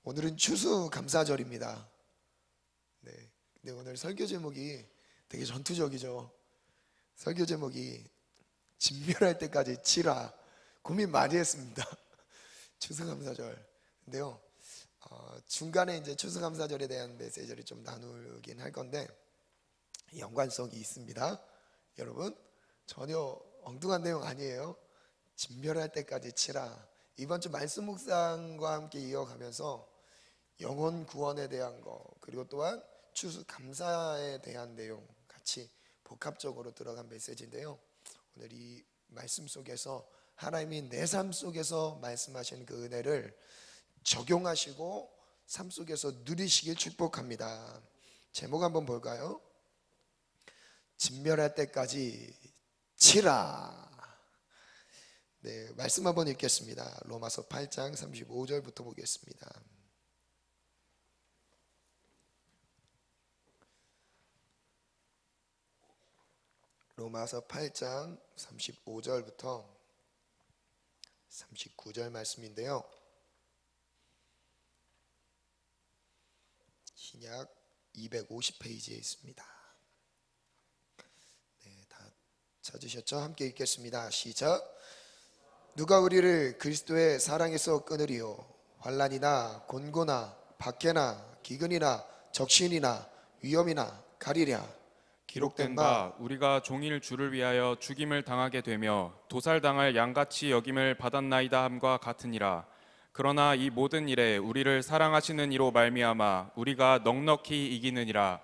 오늘은 추수감사절입니다. 네, 근데 오늘 설교 제목이 되게 전투적이죠. 설교 제목이 진멸할 때까지 치라. 고민 많이 했습니다. 추수감사절. 근데요, 중간에 이제 추수감사절에 대한 메시지를 좀 나누긴 할 건데 연관성이 있습니다. 여러분, 전혀 엉뚱한 내용 아니에요. 진멸할 때까지 치라. 이번 주 말씀 묵상과 함께 이어가면서 영혼 구원에 대한 거, 그리고 또한 추수감사에 대한 내용 같이 복합적으로 들어간 메시지인데요, 오늘 이 말씀 속에서 하나님이 내 삶 속에서 말씀하신 그 은혜를 적용하시고 삶 속에서 누리시길 축복합니다. 제목 한번 볼까요? 진멸할 때까지 치라. 네, 말씀 한번 읽겠습니다. 로마서 8장 35절부터 보겠습니다. 로마서 8장 35절부터 39절 말씀인데요, 신약 250페이지에 있습니다. 네, 다 찾으셨죠? 함께 읽겠습니다. 시작. 누가 우리를 그리스도의 사랑에서 끊으리요? 환난이나 곤고나 박해나 기근이나 적신이나 위험이나 가리랴. 기록된 바 우리가 종일 주를 위하여 죽임을 당하게 되며 도살당할 양같이 여김을 받았나이다 함과 같으니라. 그러나 이 모든 일에 우리를 사랑하시는 이로 말미암아 우리가 넉넉히 이기느니라.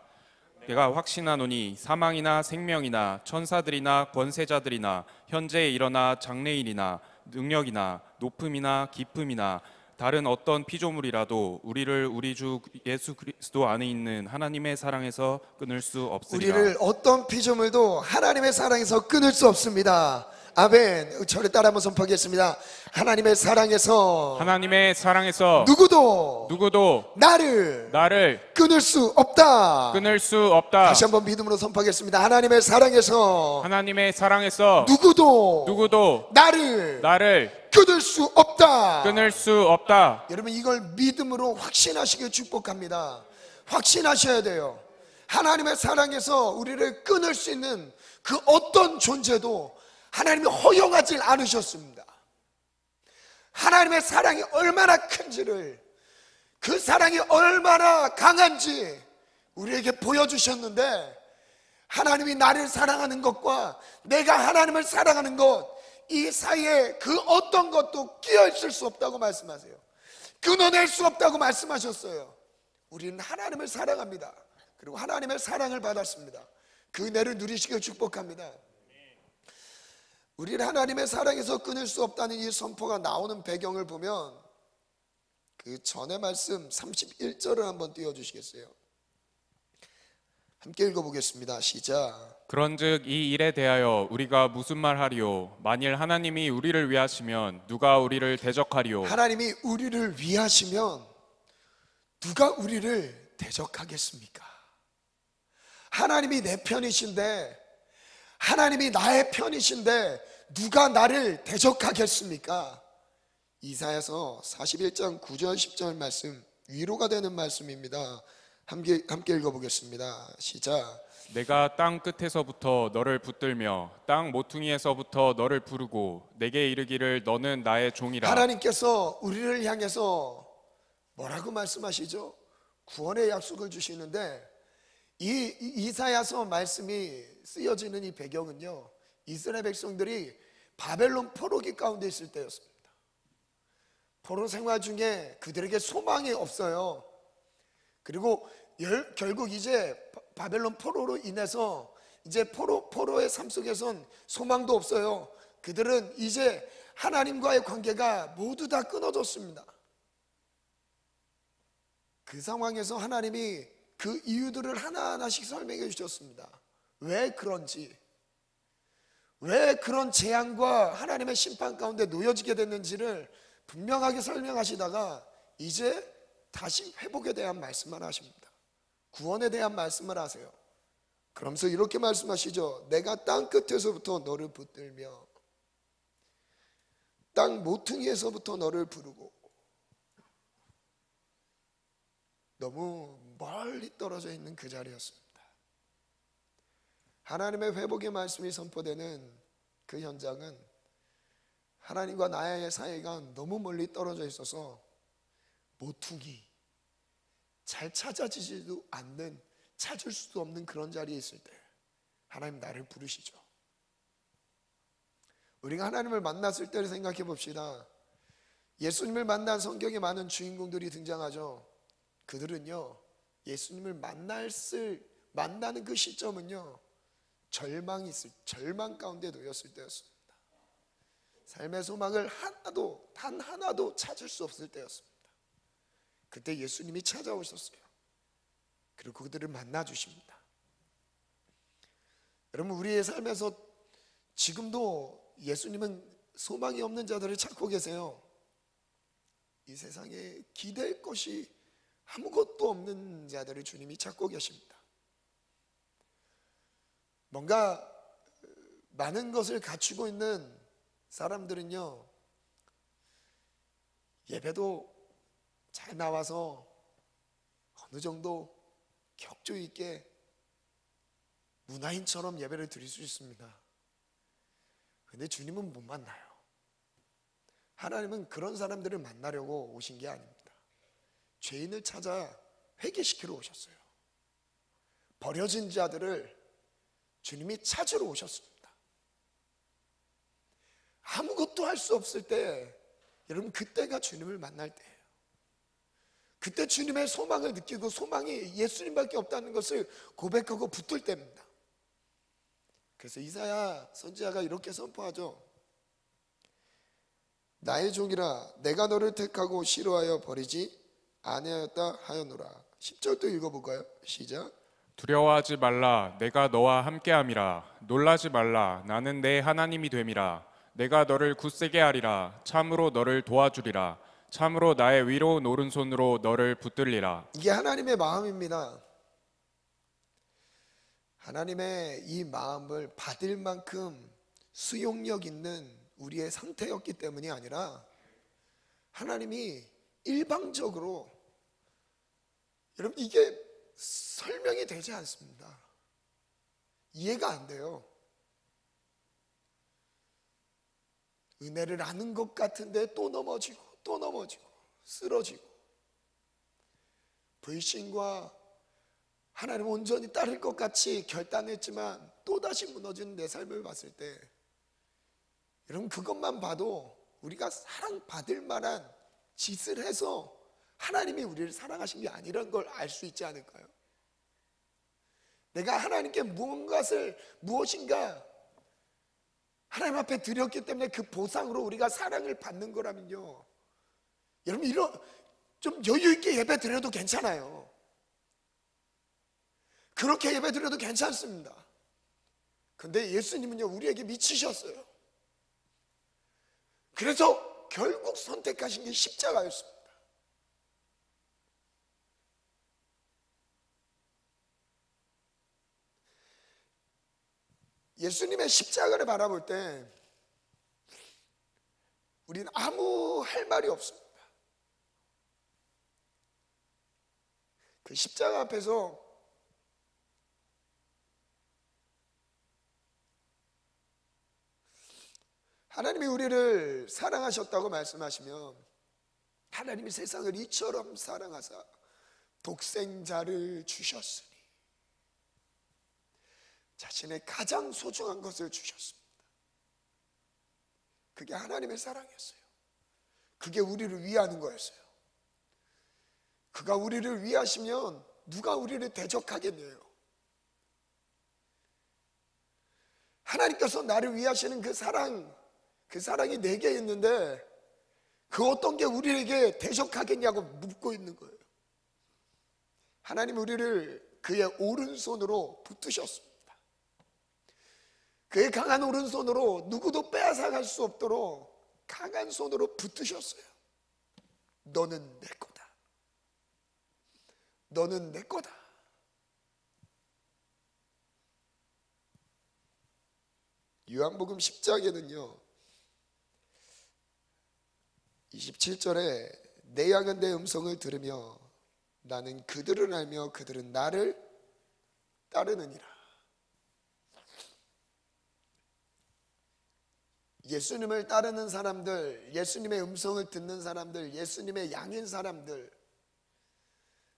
내가 확신하노니 사망이나 생명이나 천사들이나 권세자들이나 현재에 일어나 장래일이나 능력이나 높음이나 깊음이나 다른 어떤 피조물이라도 우리를 우리 주 예수 그리스도 안에 있는 하나님의 사랑에서 끊을 수 없으리라. 우리를 어떤 피조물도 하나님의 사랑에서 끊을 수 없습니다. 아멘. 저를 따라 한번 선포하겠습니다. 하나님의 사랑에서 누구도 나를 끊을 수 없다. 다시 한번 믿음으로 선포하겠습니다. 하나님의 사랑에서 누구도 나를 끊을 수 없다. 여러분, 이걸 믿음으로 확신하시길 축복합니다. 확신하셔야 돼요. 하나님의 사랑에서 우리를 끊을 수 있는 그 어떤 존재도 하나님이 허용하지 않으셨습니다. 하나님의 사랑이 얼마나 큰지를, 그 사랑이 얼마나 강한지 우리에게 보여주셨는데, 하나님이 나를 사랑하는 것과 내가 하나님을 사랑하는 것, 이 사이에 그 어떤 것도 끼어 있을 수 없다고 말씀하세요. 끊어낼 수 없다고 말씀하셨어요. 우리는 하나님을 사랑합니다. 그리고 하나님의 사랑을 받았습니다. 그 은혜를 누리시길 축복합니다. 우리를 하나님의 사랑에서 끊을 수 없다는 이 선포가 나오는 배경을 보면 그 전의 말씀 31절을 한번 띄워주시겠어요? 함께 읽어보겠습니다. 시작. 그런즉 이 일에 대하여 우리가 무슨 말하리요? 만일 하나님이 우리를 위하시면 누가 우리를 대적하리요? 하나님이 우리를 위하시면 누가 우리를 대적하겠습니까? 하나님이 내 편이신데, 하나님이 나의 편이신데 누가 나를 대적하겠습니까? 이사야서 41장 9절 10절 말씀, 위로가 되는 말씀입니다. 함께 읽어보겠습니다. 시작. 내가 땅 끝에서부터 너를 붙들며 땅 모퉁이에서부터 너를 부르고 내게 이르기를 너는 나의 종이라. 하나님께서 우리를 향해서 뭐라고 말씀하시죠? 구원의 약속을 주시는데, 이 이사야서 말씀이 쓰여지는 이 배경은요, 이스라엘 백성들이 바벨론 포로기 가운데 있을 때였습니다. 포로 생활 중에 그들에게 소망이 없어요. 그리고 결국 이제 바벨론 포로로 인해서 이제 포로의 삶 속에선 소망도 없어요. 그들은 이제 하나님과의 관계가 모두 다 끊어졌습니다. 그 상황에서 하나님이 그 이유들을 하나하나씩 설명해 주셨습니다. 왜 그런지, 왜 그런 재앙과 하나님의 심판 가운데 놓여지게 됐는지를 분명하게 설명하시다가 이제 다시 회복에 대한 말씀만 하십니다. 구원에 대한 말씀을 하세요. 그러면서 이렇게 말씀하시죠. 내가 땅 끝에서부터 너를 붙들며 땅 모퉁이에서부터 너를 부르고 너무 멀리 떨어져 있는 그 자리였습니다. 하나님의 회복의 말씀이 선포되는 그 현장은 하나님과 나의 사이가 너무 멀리 떨어져 있어서 모퉁이, 잘 찾아지지도 않는, 찾을 수도 없는 그런 자리에 있을 때 하나님 나를 부르시죠. 우리가 하나님을 만났을 때를 생각해 봅시다. 예수님을 만난 성경에 많은 주인공들이 등장하죠. 그들은요, 예수님을 만나는 그 시점은요, 절망 가운데 놓였을 때였습니다. 삶의 소망을 단 하나도 찾을 수 없을 때였습니다. 그때 예수님이 찾아오셨어요. 그리고 그들을 만나 주십니다. 여러분, 우리의 삶에서 지금도 예수님은 소망이 없는 자들을 찾고 계세요. 이 세상에 기댈 것이 아무것도 없는 자들을 주님이 찾고 계십니다. 뭔가 많은 것을 갖추고 있는 사람들은요, 예배도 잘 나와서 어느 정도 격조 있게 문화인처럼 예배를 드릴 수 있습니다. 근데 주님은 못 만나요. 하나님은 그런 사람들을 만나려고 오신 게 아닙니다. 죄인을 찾아 회개시키러 오셨어요. 버려진 자들을 주님이 찾으러 오셨습니다. 아무것도 할 수 없을 때, 여러분, 그때가 주님을 만날 때예요. 그때 주님의 소망을 느끼고 소망이 예수님밖에 없다는 것을 고백하고 붙들 때입니다. 그래서 이사야 선지자가 이렇게 선포하죠. 나의 종이라 내가 너를 택하고 싫어하여 버리지 아니하였다 하였노라. 10절도 읽어볼까요? 시작. 두려워하지 말라. 내가 너와 함께함이라. 놀라지 말라. 나는 내 하나님이 됨이라. 내가 너를 굳세게 하리라. 참으로 너를 도와주리라. 참으로 나의 위로운 오른손으로 너를 붙들리라. 이게 하나님의 마음입니다. 하나님의 이 마음을 받을 만큼 수용력 있는 우리의 상태였기 때문이 아니라 하나님이 일방적으로, 여러분, 이게 설명이 되지 않습니다. 이해가 안 돼요. 은혜를 아는 것 같은데 또 넘어지고 또 넘어지고 쓰러지고, 불신과 하나님 온전히 따를 것 같이 결단했지만 또다시 무너지는 내 삶을 봤을 때, 여러분, 그것만 봐도 우리가 사랑받을 만한 짓을 해서 하나님이 우리를 사랑하신 게 아니라는 걸 알 수 있지 않을까요? 내가 하나님께 무엇인가 하나님 앞에 드렸기 때문에 그 보상으로 우리가 사랑을 받는 거라면요, 여러분, 이런 좀 여유 있게 예배 드려도 괜찮아요. 그렇게 예배 드려도 괜찮습니다. 근데 예수님은요, 우리에게 미치셨어요. 그래서 결국 선택하신 게 십자가였습니다. 예수님의 십자가를 바라볼 때 우리는 아무 할 말이 없습니다. 그 십자가 앞에서 하나님이 우리를 사랑하셨다고 말씀하시면, 하나님이 세상을 이처럼 사랑하사 독생자를 주셨으니 자신의 가장 소중한 것을 주셨습니다. 그게 하나님의 사랑이었어요. 그게 우리를 위하는 거였어요. 그가 우리를 위하시면 누가 우리를 대적하겠네요. 하나님께서 나를 위하시는 그 사랑이 내게 있는데 그 어떤 게 우리에게 대적하겠냐고 묻고 있는 거예요. 하나님 우리를 그의 오른손으로 붙드셨습니다. 그의 강한 오른손으로 누구도 빼앗아갈 수 없도록 강한 손으로 붙드셨어요. 너는 내 거다. 너는 내 거다. 요한복음 10장에는요 27절에 내 양은 내 음성을 들으며 나는 그들을 알며 그들은 나를 따르느니라. 예수님을 따르는 사람들, 예수님의 음성을 듣는 사람들, 예수님의 양인 사람들,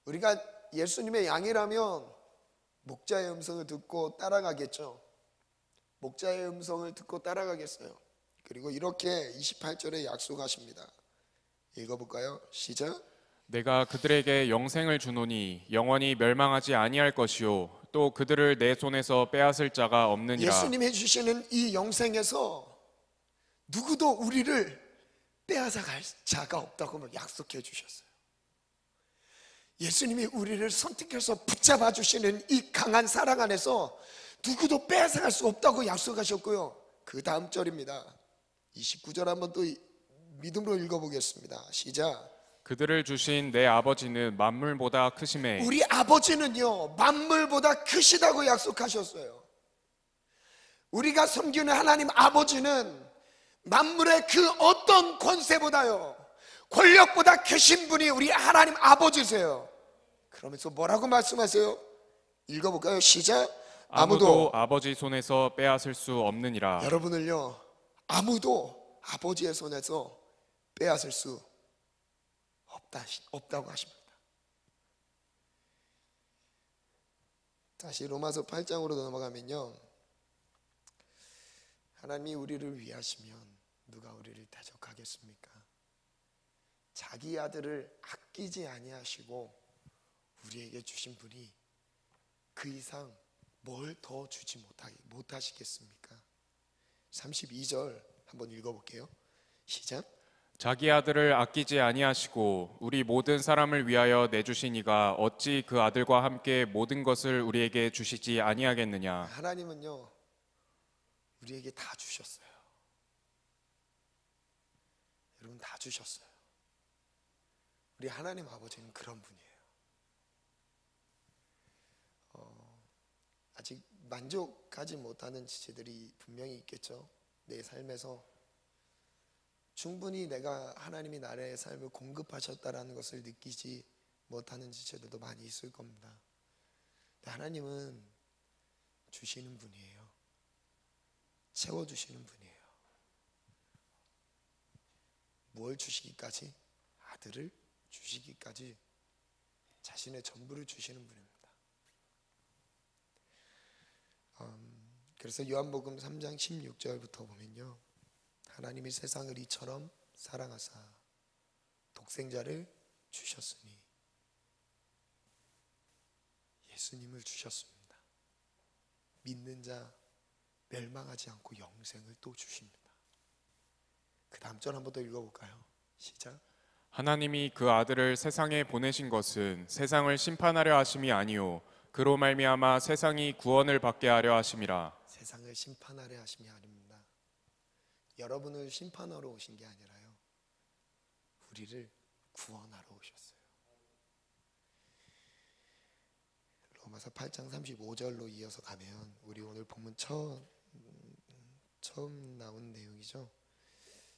우리가 예수님의 양이라면 목자의 음성을 듣고 따라가겠죠. 목자의 음성을 듣고 따라가겠어요. 그리고 이렇게 28절에 약속하십니다. 읽어볼까요? 시작. 내가 그들에게 영생을 주노니 영원히 멸망하지 아니할 것이요 또 그들을 내 손에서 빼앗을 자가 없느니라. 예수님이 해주시는 이 영생에서 누구도 우리를 빼앗아 갈 자가 없다고 약속해 주셨어요. 예수님이 우리를 선택해서 붙잡아 주시는 이 강한 사랑 안에서 누구도 빼앗아 갈 수 없다고 약속하셨고요. 그 다음 절입니다. 29절 한번 또 믿음으로 읽어보겠습니다. 시작. 그들을 주신 내 아버지는 만물보다 크심에 우리 아버지는요 만물보다 크시다고 약속하셨어요. 우리가 섬기는 하나님 아버지는 만물의 그 어떤 권세보다요 권력보다 크신 분이 우리 하나님 아버지세요. 그러면서 뭐라고 말씀하세요? 읽어볼까요? 시작. 아무도 아버지 손에서 빼앗을 수 없느니라. 여러분을요 아무도 아버지의 손에서 빼앗을 수 없다고 하십니다. 다시 로마서 8장으로 넘어가면요 하나님이 우리를 위하시면 누가 우리를 대적하겠습니까? 자기 아들을 아끼지 아니하시고 우리에게 주신 분이 그 이상 뭘 더 주지 못하시겠습니까? 32절 한번 읽어볼게요. 시작. 자기 아들을 아끼지 아니하시고 우리 모든 사람을 위하여 내주신 이가 어찌 그 아들과 함께 모든 것을 우리에게 주시지 아니하겠느냐. 하나님은요 우리에게 다 주셨어요. 여러분 다 주셨어요. 우리 하나님 아버지는 그런 분이에요. 아직 만족하지 못하는 지체들이 분명히 있겠죠. 내 삶에서 충분히 내가 하나님이 나의 삶을 공급하셨다라는 것을 느끼지 못하는 지체들도 많이 있을 겁니다. 하나님은 주시는 분이에요. 채워주시는 분이에요. 뭘 주시기까지? 아들을 주시기까지 자신의 전부를 주시는 분입니다. 그래서 요한복음 3장 16절부터 보면요 하나님이 세상을 이처럼 사랑하사 독생자를 주셨으니 예수님을 주셨습니다. 믿는 자 멸망하지 않고 영생을 또 주십니다. 그 다음 절 한번 더 읽어볼까요? 시작. 하나님이 그 아들을 세상에 보내신 것은 세상을 심판하려 하심이 아니요 그로 말미암아 세상이 구원을 받게 하려 하심이라. 세상을 심판하려 하심이 아닙니다. 여러분을 심판하러 오신 게 아니라요 우리를 구원하러 오셨어요. 로마서 8장 35절로 이어서 가면 우리 오늘 본문 처음 나온 내용이죠.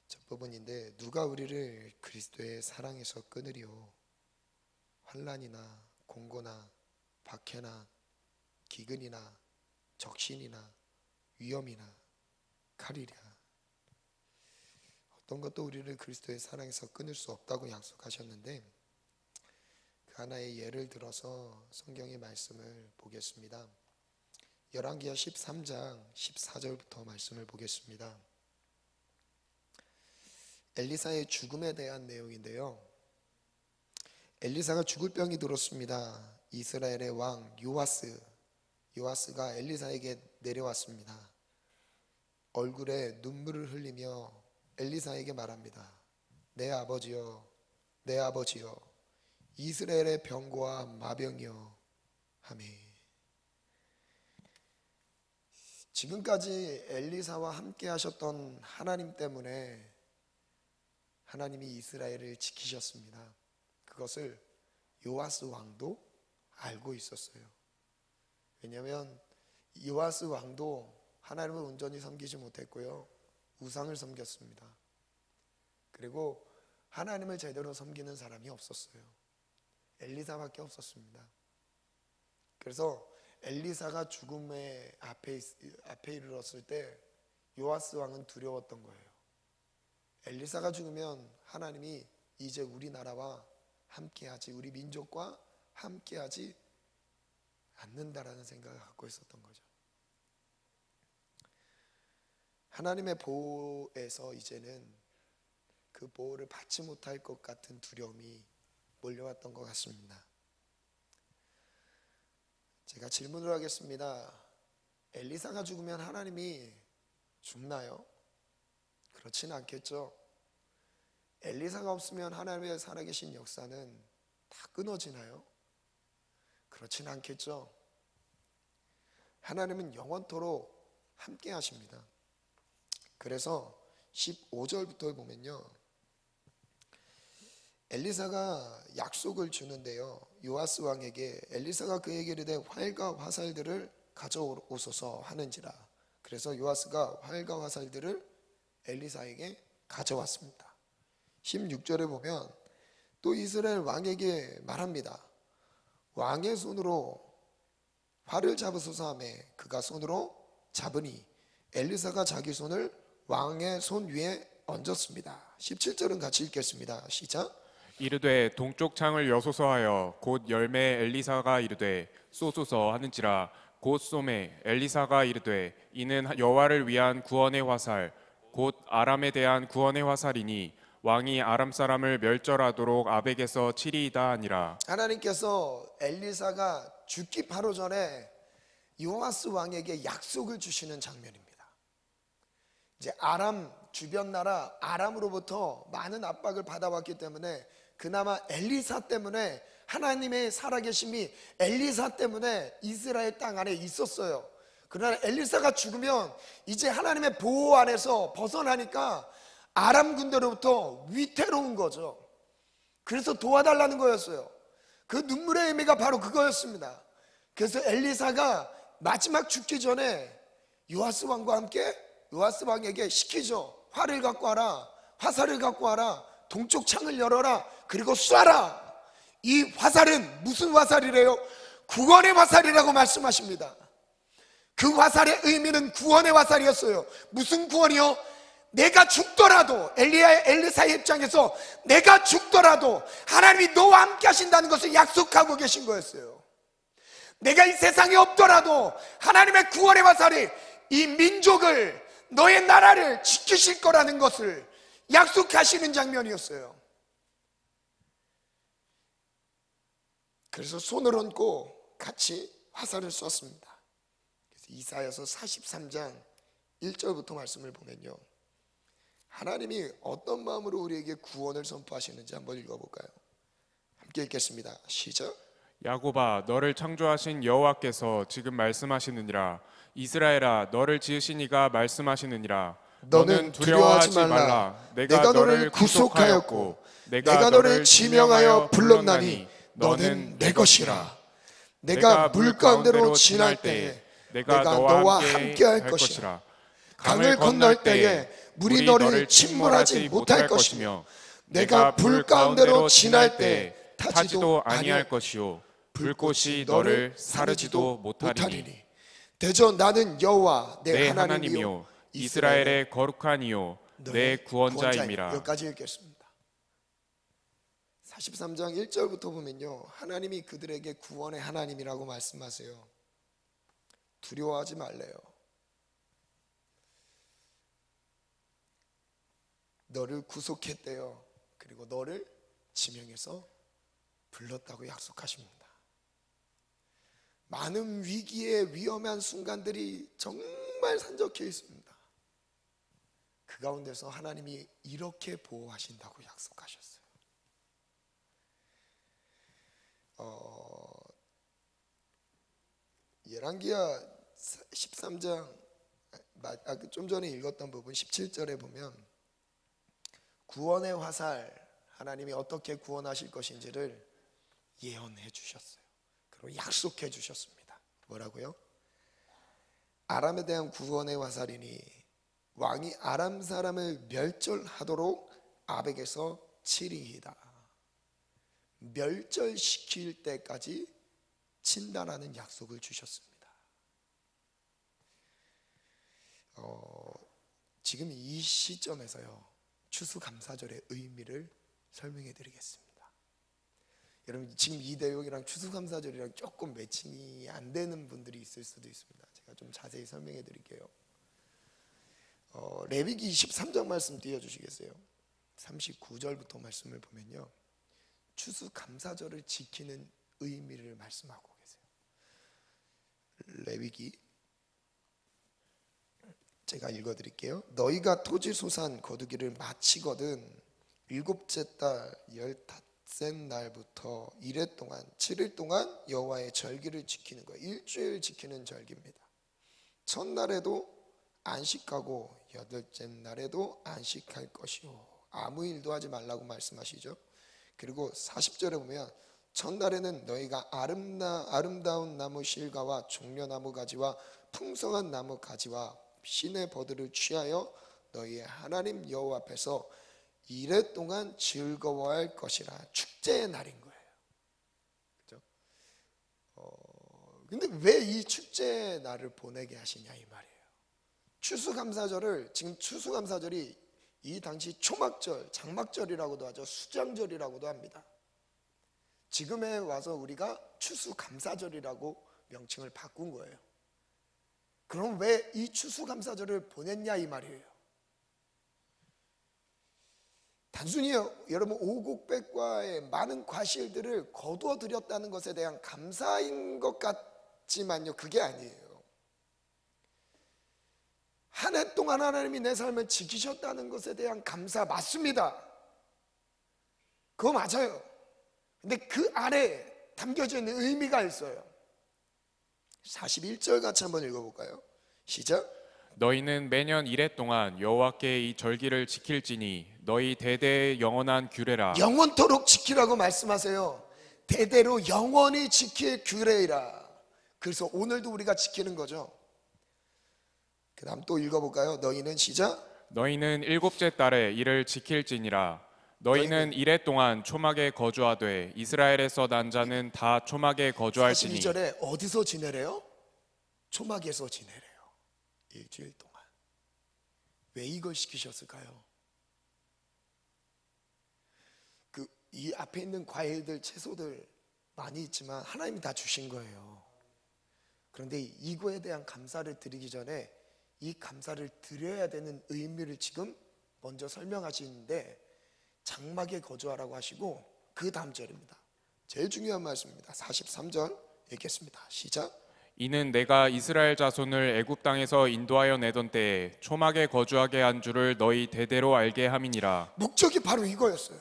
첫 부분인데 누가 우리를 그리스도의 사랑에서 끊으리요? 환난이나 공고나 박해나 기근이나 적신이나 위험이나 칼이랴. 어떤 것도 우리를 그리스도의 사랑에서 끊을 수 없다고 약속하셨는데 그 하나의 예를 들어서 성경의 말씀을 보겠습니다. 열왕기하 13장 14절부터 말씀을 보겠습니다. 엘리사의 죽음에 대한 내용인데요. 엘리사가 죽을 병이 들었습니다. 이스라엘의 왕 요아스가 엘리사에게 내려왔습니다. 얼굴에 눈물을 흘리며 엘리사에게 말합니다. 내 아버지여, 내 아버지여, 이스라엘의 병과 마병이여 하매. 지금까지 엘리사와 함께 하셨던 하나님 때문에 하나님이 이스라엘을 지키셨습니다. 그것을 요아스 왕도 알고 있었어요. 왜냐하면 요아스 왕도 하나님을 온전히 섬기지 못했고요 우상을 섬겼습니다. 그리고 하나님을 제대로 섬기는 사람이 없었어요. 엘리사밖에 없었습니다. 그래서 엘리사가 죽음의 앞에 이르렀을 때 요아스 왕은 두려웠던 거예요. 엘리사가 죽으면 하나님이 이제 우리나라와 함께하지, 우리 민족과 함께하지 않는다라는 생각을 갖고 있었던 거죠. 하나님의 보호에서 이제는 그 보호를 받지 못할 것 같은 두려움이 몰려왔던 것 같습니다. 제가 질문을 하겠습니다. 엘리사가 죽으면 하나님이 죽나요? 그렇진 않겠죠. 엘리사가 없으면 하나님의 살아계신 역사는 다 끊어지나요? 그렇진 않겠죠. 하나님은 영원토록 함께 하십니다. 그래서 15절부터 보면요, 엘리사가 약속을 주는데요, 요아스 왕에게 엘리사가 그에게 이르되 활과 화살들을 가져오소서 하는지라. 그래서 요아스가 활과 화살들을 엘리사에게 가져왔습니다. 16절에 보면 또 이스라엘 왕에게 말합니다. 왕의 손으로 활을 잡으소서 하며 그가 손으로 잡으니 엘리사가 자기 손을 왕의 손 위에 얹었습니다. 17절은 같이 읽겠습니다. 시작. 이르되 동쪽 창을 여소서 하여 곧 열매 엘리사가 이르되 쏘소서 하는지라. 곧 쏘매 엘리사가 이르되 이는 여호와를 위한 구원의 화살 곧 아람에 대한 구원의 화살이니 왕이 아람 사람을 멸절하도록 아벡에서 치리이다 하니라. 하나님께서 엘리사가 죽기 바로 전에 요아스 왕에게 약속을 주시는 장면입니다. 이제 아람 주변 나라 아람으로부터 많은 압박을 받아왔기 때문에 그나마 엘리사 때문에 하나님의 살아계심이 엘리사 때문에 이스라엘 땅 안에 있었어요. 그러나 엘리사가 죽으면 이제 하나님의 보호 안에서 벗어나니까 아람 군대로부터 위태로운 거죠. 그래서 도와달라는 거였어요. 그 눈물의 의미가 바로 그거였습니다. 그래서 엘리사가 마지막 죽기 전에 요아스 왕과 함께 요아스 왕에게 시키죠. 활을 갖고 와라, 화살을 갖고 와라, 동쪽 창을 열어라, 그리고 쏴라. 이 화살은 무슨 화살이래요? 구원의 화살이라고 말씀하십니다. 그 화살의 의미는 구원의 화살이었어요. 무슨 구원이요? 내가 죽더라도, 엘리사의 입장에서 내가 죽더라도 하나님이 너와 함께 하신다는 것을 약속하고 계신 거였어요. 내가 이 세상에 없더라도 하나님의 구원의 화살이 이 민족을, 너의 나라를 지키실 거라는 것을 약속하시는 장면이었어요. 그래서 손을 얹고 같이 화살을 쐈습니다. 그래서 이사야서 43장 1절부터 말씀을 보면요, 하나님이 어떤 마음으로 우리에게 구원을 선포하시는지 한번 읽어볼까요? 함께 읽겠습니다. 시작. 야곱아 너를 창조하신 여호와께서 지금 말씀하시느니라. 이스라엘아 너를 지으신 이가 말씀하시느니라. 너는 두려워하지 말라. 내가 너를 구속하였고 내가 너를 지명하여 불렀나니 너는 내 것이라. 내가 물 가운데로 지날 때에 내가 너와 함께 할 것이라. 강을 건널 때에 물이 너를 침몰하지 못할 것이며 내가 불 가운데로 지날 때에 타지도 아니할 것이요 불꽃이 너를 사르지도 못하리니. 대저 나는 여호와 내 하나님이요 이스라엘의 거룩한 이요 내 구원자임이라. 여기까지 읽겠습니다. 43장 1절부터 보면요, 하나님이 그들에게 구원의 하나님이라고 말씀하세요. 두려워하지 말래요. 너를 구속했대요. 그리고 너를 지명해서 불렀다고 약속하십니다. 많은 위기의 위험한 순간들이 정말 산적해 있습니다. 그 가운데서 하나님이 이렇게 보호하신다고 약속하셨어요. 열왕기하 13장 좀 전에 읽었던 부분 17절에 보면 구원의 화살, 하나님이 어떻게 구원하실 것인지를 예언해 주셨어요. 그리고 약속해 주셨습니다. 뭐라고요? 아람에 대한 구원의 화살이니 왕이 아람 사람을 멸절하도록 아벡에서 치리이다. 멸절시킬 때까지 친다라는 약속을 주셨습니다. 지금 이 시점에서요, 추수감사절의 의미를 설명해 드리겠습니다. 여러분, 지금 이 내용이랑 추수감사절이랑 조금 매칭이 안 되는 분들이 있을 수도 있습니다. 제가 좀 자세히 설명해 드릴게요. 레위기 23장 말씀 띄워주시겠어요? 39절부터 말씀을 보면요, 추수감사절을 지키는 의미를 말씀하고 계세요. 레위기, 제가 읽어드릴게요. 너희가 토지 소산 거두기를 마치거든 일곱째 달 15째 날부터 이래 동안 7일 동안 여호와의 절기를 지키는 거예요. 일주일 지키는 절기입니다. 첫날에도 안식하고 여덟째 날에도 안식할 것이요, 아무 일도 하지 말라고 말씀하시죠. 그리고 40절에 보면 첫날에는 너희가 아름다운 나무 실과와 종려나무 가지와 풍성한 나무 가지와 신의 버들을 취하여 너희의 하나님 여호와 앞에서 이래 동안 즐거워할 것이라. 축제의 날인 거예요. 그렇죠? 근데 왜 이 축제의 날을 보내게 하시냐 이 말이에요. 추수감사절을, 지금 추수감사절이 이 당시 초막절, 장막절이라고도 하죠. 수장절이라고도 합니다. 지금에 와서 우리가 추수감사절이라고 명칭을 바꾼 거예요. 그럼 왜 이 추수감사절을 보냈냐 이 말이에요. 단순히 여러분 오곡백과의 많은 과실들을 거두어 드렸다는 것에 대한 감사인 것 같지만요, 그게 아니에요. 한 해 동안 하나님이 내 삶을 지키셨다는 것에 대한 감사 맞습니다. 그거 맞아요. 근데 그 안에 담겨져 있는 의미가 있어요. 41절 같이 한번 읽어볼까요? 시작. 너희는 매년 이래 동안 여호와께 이 절기를 지킬지니 너희 대대의 영원한 규례라. 영원토록 지키라고 말씀하세요. 대대로 영원히 지킬 규례이라. 그래서 오늘도 우리가 지키는 거죠. 그 다음 또 읽어볼까요? 너희는 시작. 너희는 일곱째 달에 이를 지킬지니라. 너희는 이래 동안 초막에 거주하되 이스라엘에서 난 자는 다 초막에 거주할지니. 42절에 어디서 지내래요? 초막에서 지내래요. 일주일 동안. 왜 이걸 시키셨을까요? 이 앞에 있는 과일들, 채소들 많이 있지만 하나님이 다 주신 거예요. 그런데 이거에 대한 감사를 드리기 전에 이 감사를 드려야 되는 의미를 지금 먼저 설명하시는데, 장막에 거주하라고 하시고 그 다음 절입니다. 제일 중요한 말씀입니다. 43절 읽겠습니다. 시작. 이는 내가 이스라엘 자손을 애굽 땅에서 인도하여 내던 때에 초막에 거주하게 한 줄을 너희 대대로 알게 함이니라. 목적이 바로 이거였어요.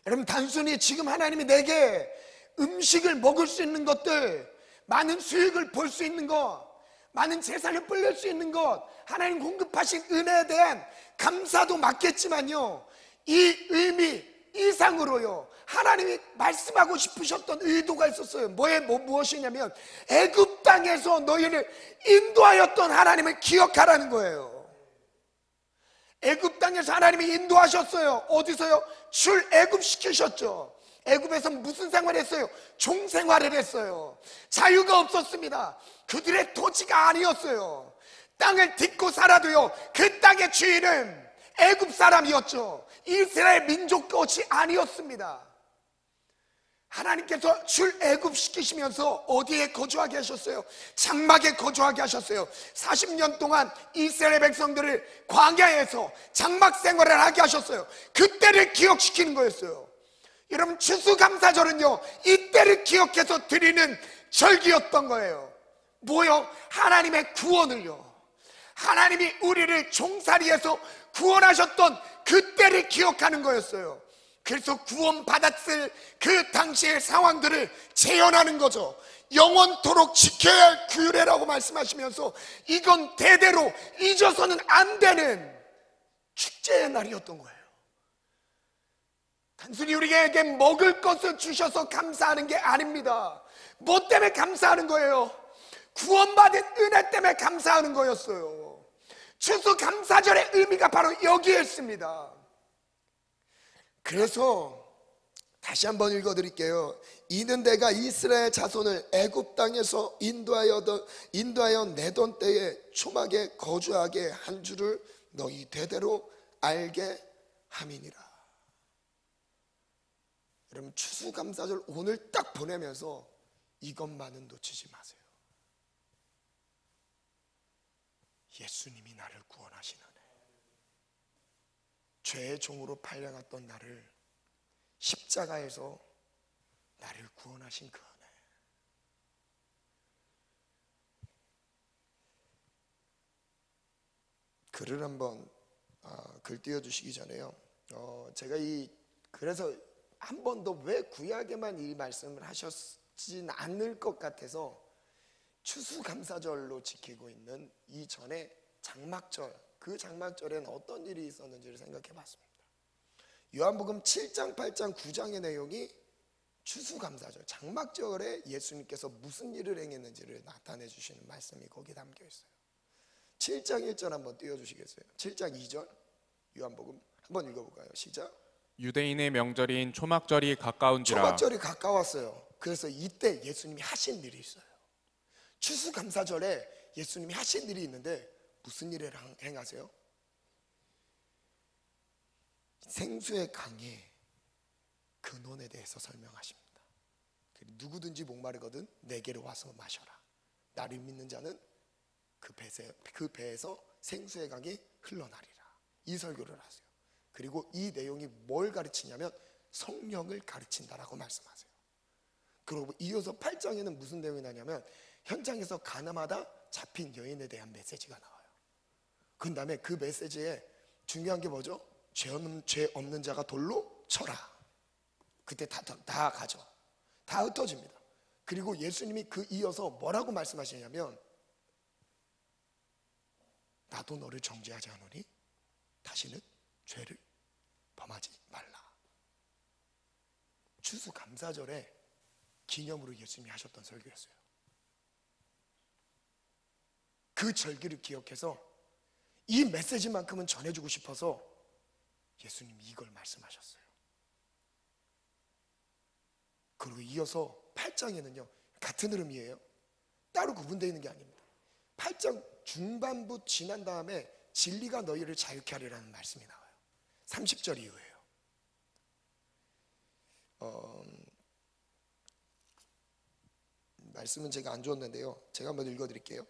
여러분, 단순히 지금 하나님이 내게 음식을 먹을 수 있는 것들, 많은 수익을 볼 수 있는 것, 많은 재산을 불릴 수 있는 것, 하나님 공급하신 은혜에 대한 감사도 맞겠지만요, 이 의미 이상으로요, 하나님이 말씀하고 싶으셨던 의도가 있었어요. 무엇이냐면 애굽 땅에서 너희를 인도하였던 하나님을 기억하라는 거예요. 애굽 땅에서 하나님이 인도하셨어요. 어디서요? 출애굽시키셨죠. 애굽에서 무슨 생활을 했어요? 종생활을 했어요. 자유가 없었습니다. 그들의 토지가 아니었어요. 땅을 딛고 살아도요, 그 땅의 주인은 애굽 사람이었죠. 이스라엘 민족 것이 아니었습니다. 하나님께서 출애굽시키시면서 어디에 거주하게 하셨어요? 장막에 거주하게 하셨어요. 40년 동안 이스라엘 백성들을 광야에서 장막 생활을 하게 하셨어요. 그때를 기억시키는 거였어요. 여러분, 추수감사절은요, 이때를 기억해서 드리는 절기였던 거예요. 뭐요? 하나님의 구원을요, 하나님이 우리를 종살이에서 구원하셨던 그때를 기억하는 거였어요. 그래서 구원받았을 그 당시의 상황들을 재현하는 거죠. 영원토록 지켜야 할 규례라고 말씀하시면서 이건 대대로 잊어서는 안 되는 축제의 날이었던 거예요. 단순히 우리에게 먹을 것을 주셔서 감사하는 게 아닙니다. 뭐 때문에 감사하는 거예요? 구원받은 은혜 때문에 감사하는 거였어요. 추수감사절의 의미가 바로 여기에 있습니다. 그래서 다시 한번 읽어드릴게요. 이는 내가 이스라엘 자손을 애굽 땅에서 인도하여 내던 때에 초막에 거주하게 한 줄을 너희 대대로 알게 함이니라. 여러분, 추수감사절 오늘 딱 보내면서 이것만은 놓치지 마세요. 예수님이 나를 구원하시는 애, 죄의 종으로 팔려갔던 나를 십자가에서 나를 구원하신 그 은혜. 글을 한번 글 띄워주시기 전에요, 제가 그래서 한 번도 왜 구약에만 이 말씀을 하셨진 않을 것 같아서 추수감사절로 지키고 있는 이 전에 장막절, 그 장막절에는 어떤 일이 있었는지를 생각해 봤습니다. 요한복음 7장, 8장, 9장의 내용이 추수감사절, 장막절에 예수님께서 무슨 일을 행했는지를 나타내 주시는 말씀이 거기 담겨 있어요. 7장 1절 한번 띄워주시겠어요? 7장 2절 요한복음 한번 읽어볼까요? 시작. 유대인의 명절인 초막절이 가까운지라. 초막절이 가까웠어요. 그래서 이때 예수님이 하신 일이 있어요. 추수감사절에 예수님이 하신 일이 있는데 무슨 일을 행하세요? 생수의 강의 근원에 대해서 설명하십니다. 누구든지 목마르거든 내게로 와서 마셔라. 나를 믿는 자는 그 배에서 생수의 강이 흘러나리라. 이 설교를 하세요. 그리고 이 내용이 뭘 가르치냐면 성령을 가르친다라고 말씀하세요. 그리고 이어서 8장에는 무슨 내용이 나냐면 현장에서 가늠하다 잡힌 여인에 대한 메시지가 나와요. 그 다음에 그 메시지에 중요한 게 뭐죠? 죄 없는 자가 돌로 쳐라. 그때 다 가죠. 다 흩어집니다. 그리고 예수님이 그 이어서 뭐라고 말씀하시냐면 나도 너를 정죄하지 않으니 다시는 죄를 범하지 말라. 추수감사절에 기념으로 예수님이 하셨던 설교였어요. 그 절기를 기억해서 이 메시지만큼은 전해주고 싶어서 예수님이 이걸 말씀하셨어요. 그리고 이어서 8장에는요 같은 흐름이에요. 따로 구분되어 있는 게 아닙니다. 8장 중반부 지난 다음에 진리가 너희를 자유케 하리라는 말씀이 나와요. 30절 이후에요. 말씀은 제가 안 줬는데요, 제가 한번 읽어드릴게요.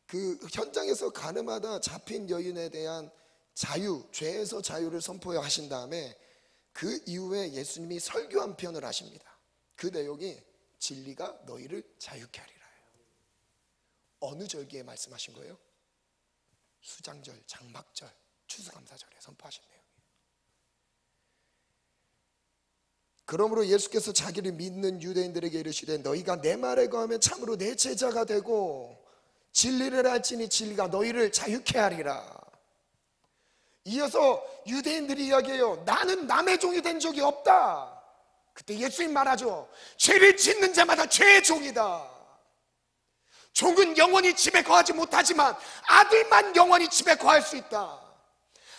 그 현장에서 가늠하다 잡힌 여인에 대한 자유, 죄에서 자유를 선포하신 다음에 그 이후에 예수님이 설교 한 편을 하십니다. 그 내용이 진리가 너희를 자유케 하리라예요. 어느 절기에 말씀하신 거예요? 수장절, 장막절, 추수감사절에 선포하신 내용이에요. 그러므로 예수께서 자기를 믿는 유대인들에게 이르시되 너희가 내 말에 거하면 참으로 내 제자가 되고 진리를 알지니 진리가 너희를 자유케 하리라. 이어서 유대인들이 이야기해요. 나는 남의 종이 된 적이 없다. 그때 예수님 말하죠. 죄를 짓는 자마다 죄의 종이다. 종은 영원히 집에 거하지 못하지만 아들만 영원히 집에 거할 수 있다.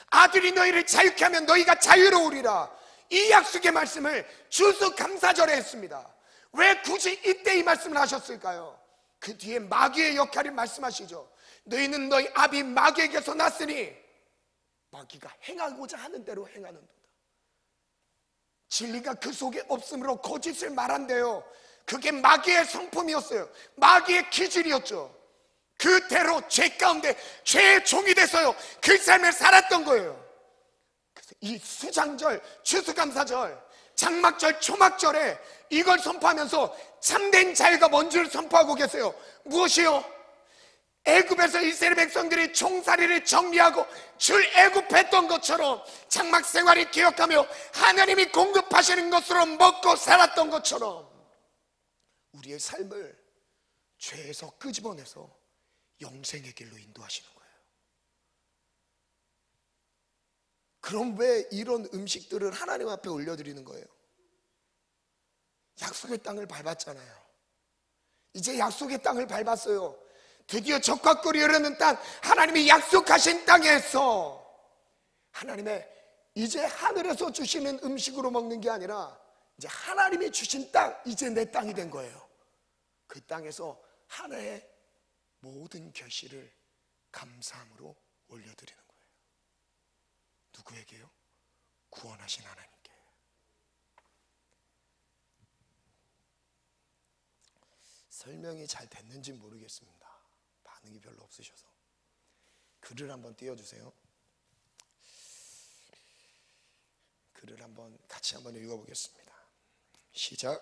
아들이 너희를 자유케 하면 너희가 자유로우리라. 이 약속의 말씀을 추수감사절에 했습니다. 왜 굳이 이때 이 말씀을 하셨을까요? 그 뒤에 마귀의 역할을 말씀하시죠. 너희는 너희 아비 마귀에게서 났으니 마귀가 행하고자 하는 대로 행하는도다. 진리가 그 속에 없으므로 거짓을 말한대요. 그게 마귀의 성품이었어요. 마귀의 기질이었죠. 그대로 죄 가운데 죄의 종이 돼서요 그 삶을 살았던 거예요. 그래서 이 수장절, 추수감사절, 장막절, 초막절에 이걸 선포하면서 참된 자유가 뭔지를 선포하고 계세요. 무엇이요? 애굽에서 이스라엘 백성들이 종살이를 정리하고 출애굽했던 것처럼 장막 생활을 기억하며 하나님이 공급하시는 것으로 먹고 살았던 것처럼 우리의 삶을 죄에서 끄집어내서 영생의 길로 인도하시는 거예요. 그럼 왜 이런 음식들을 하나님 앞에 올려드리는 거예요? 약속의 땅을 밟았잖아요. 이제 약속의 땅을 밟았어요. 드디어 적과 꿀이 흐르는 땅, 하나님이 약속하신 땅에서 하나님의 이제 하늘에서 주시는 음식으로 먹는 게 아니라 이제 하나님이 주신 땅, 이제 내 땅이 된 거예요. 그 땅에서 하나의 모든 결실을 감사함으로 올려드리는 거예요. 누구에게요? 구원하신 하나님께. 설명이 잘 됐는지 모르겠습니다. 반응이 별로 없으셔서. 글을 한번 띄워주세요. 글을 같이 한번 읽어보겠습니다. 시작.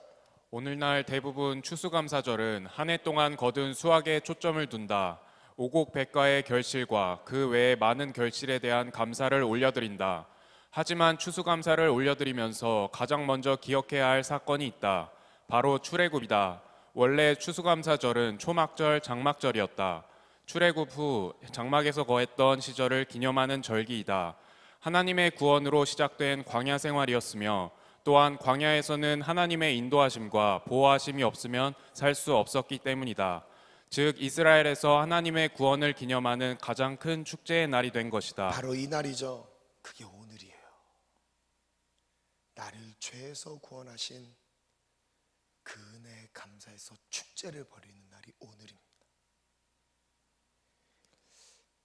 오늘날 대부분 추수감사절은 한 해 동안 거둔 수확에 초점을 둔다. 오곡백과의 결실과 그 외의 많은 결실에 대한 감사를 올려드린다. 하지만 추수감사를 올려드리면서 가장 먼저 기억해야 할 사건이 있다. 바로 출애굽이다. 원래 추수감사절은 초막절, 장막절이었다. 출애굽 후 장막에서 거했던 시절을 기념하는 절기이다. 하나님의 구원으로 시작된 광야 생활이었으며 또한 광야에서는 하나님의 인도하심과 보호하심이 없으면 살 수 없었기 때문이다. 즉 이스라엘에서 하나님의 구원을 기념하는 가장 큰 축제의 날이 된 것이다. 바로 이 날이죠. 그게 오늘이에요. 나를 죄에서 구원하신 그 은혜에 감사해서 축제를 벌이는 날이 오늘입니다.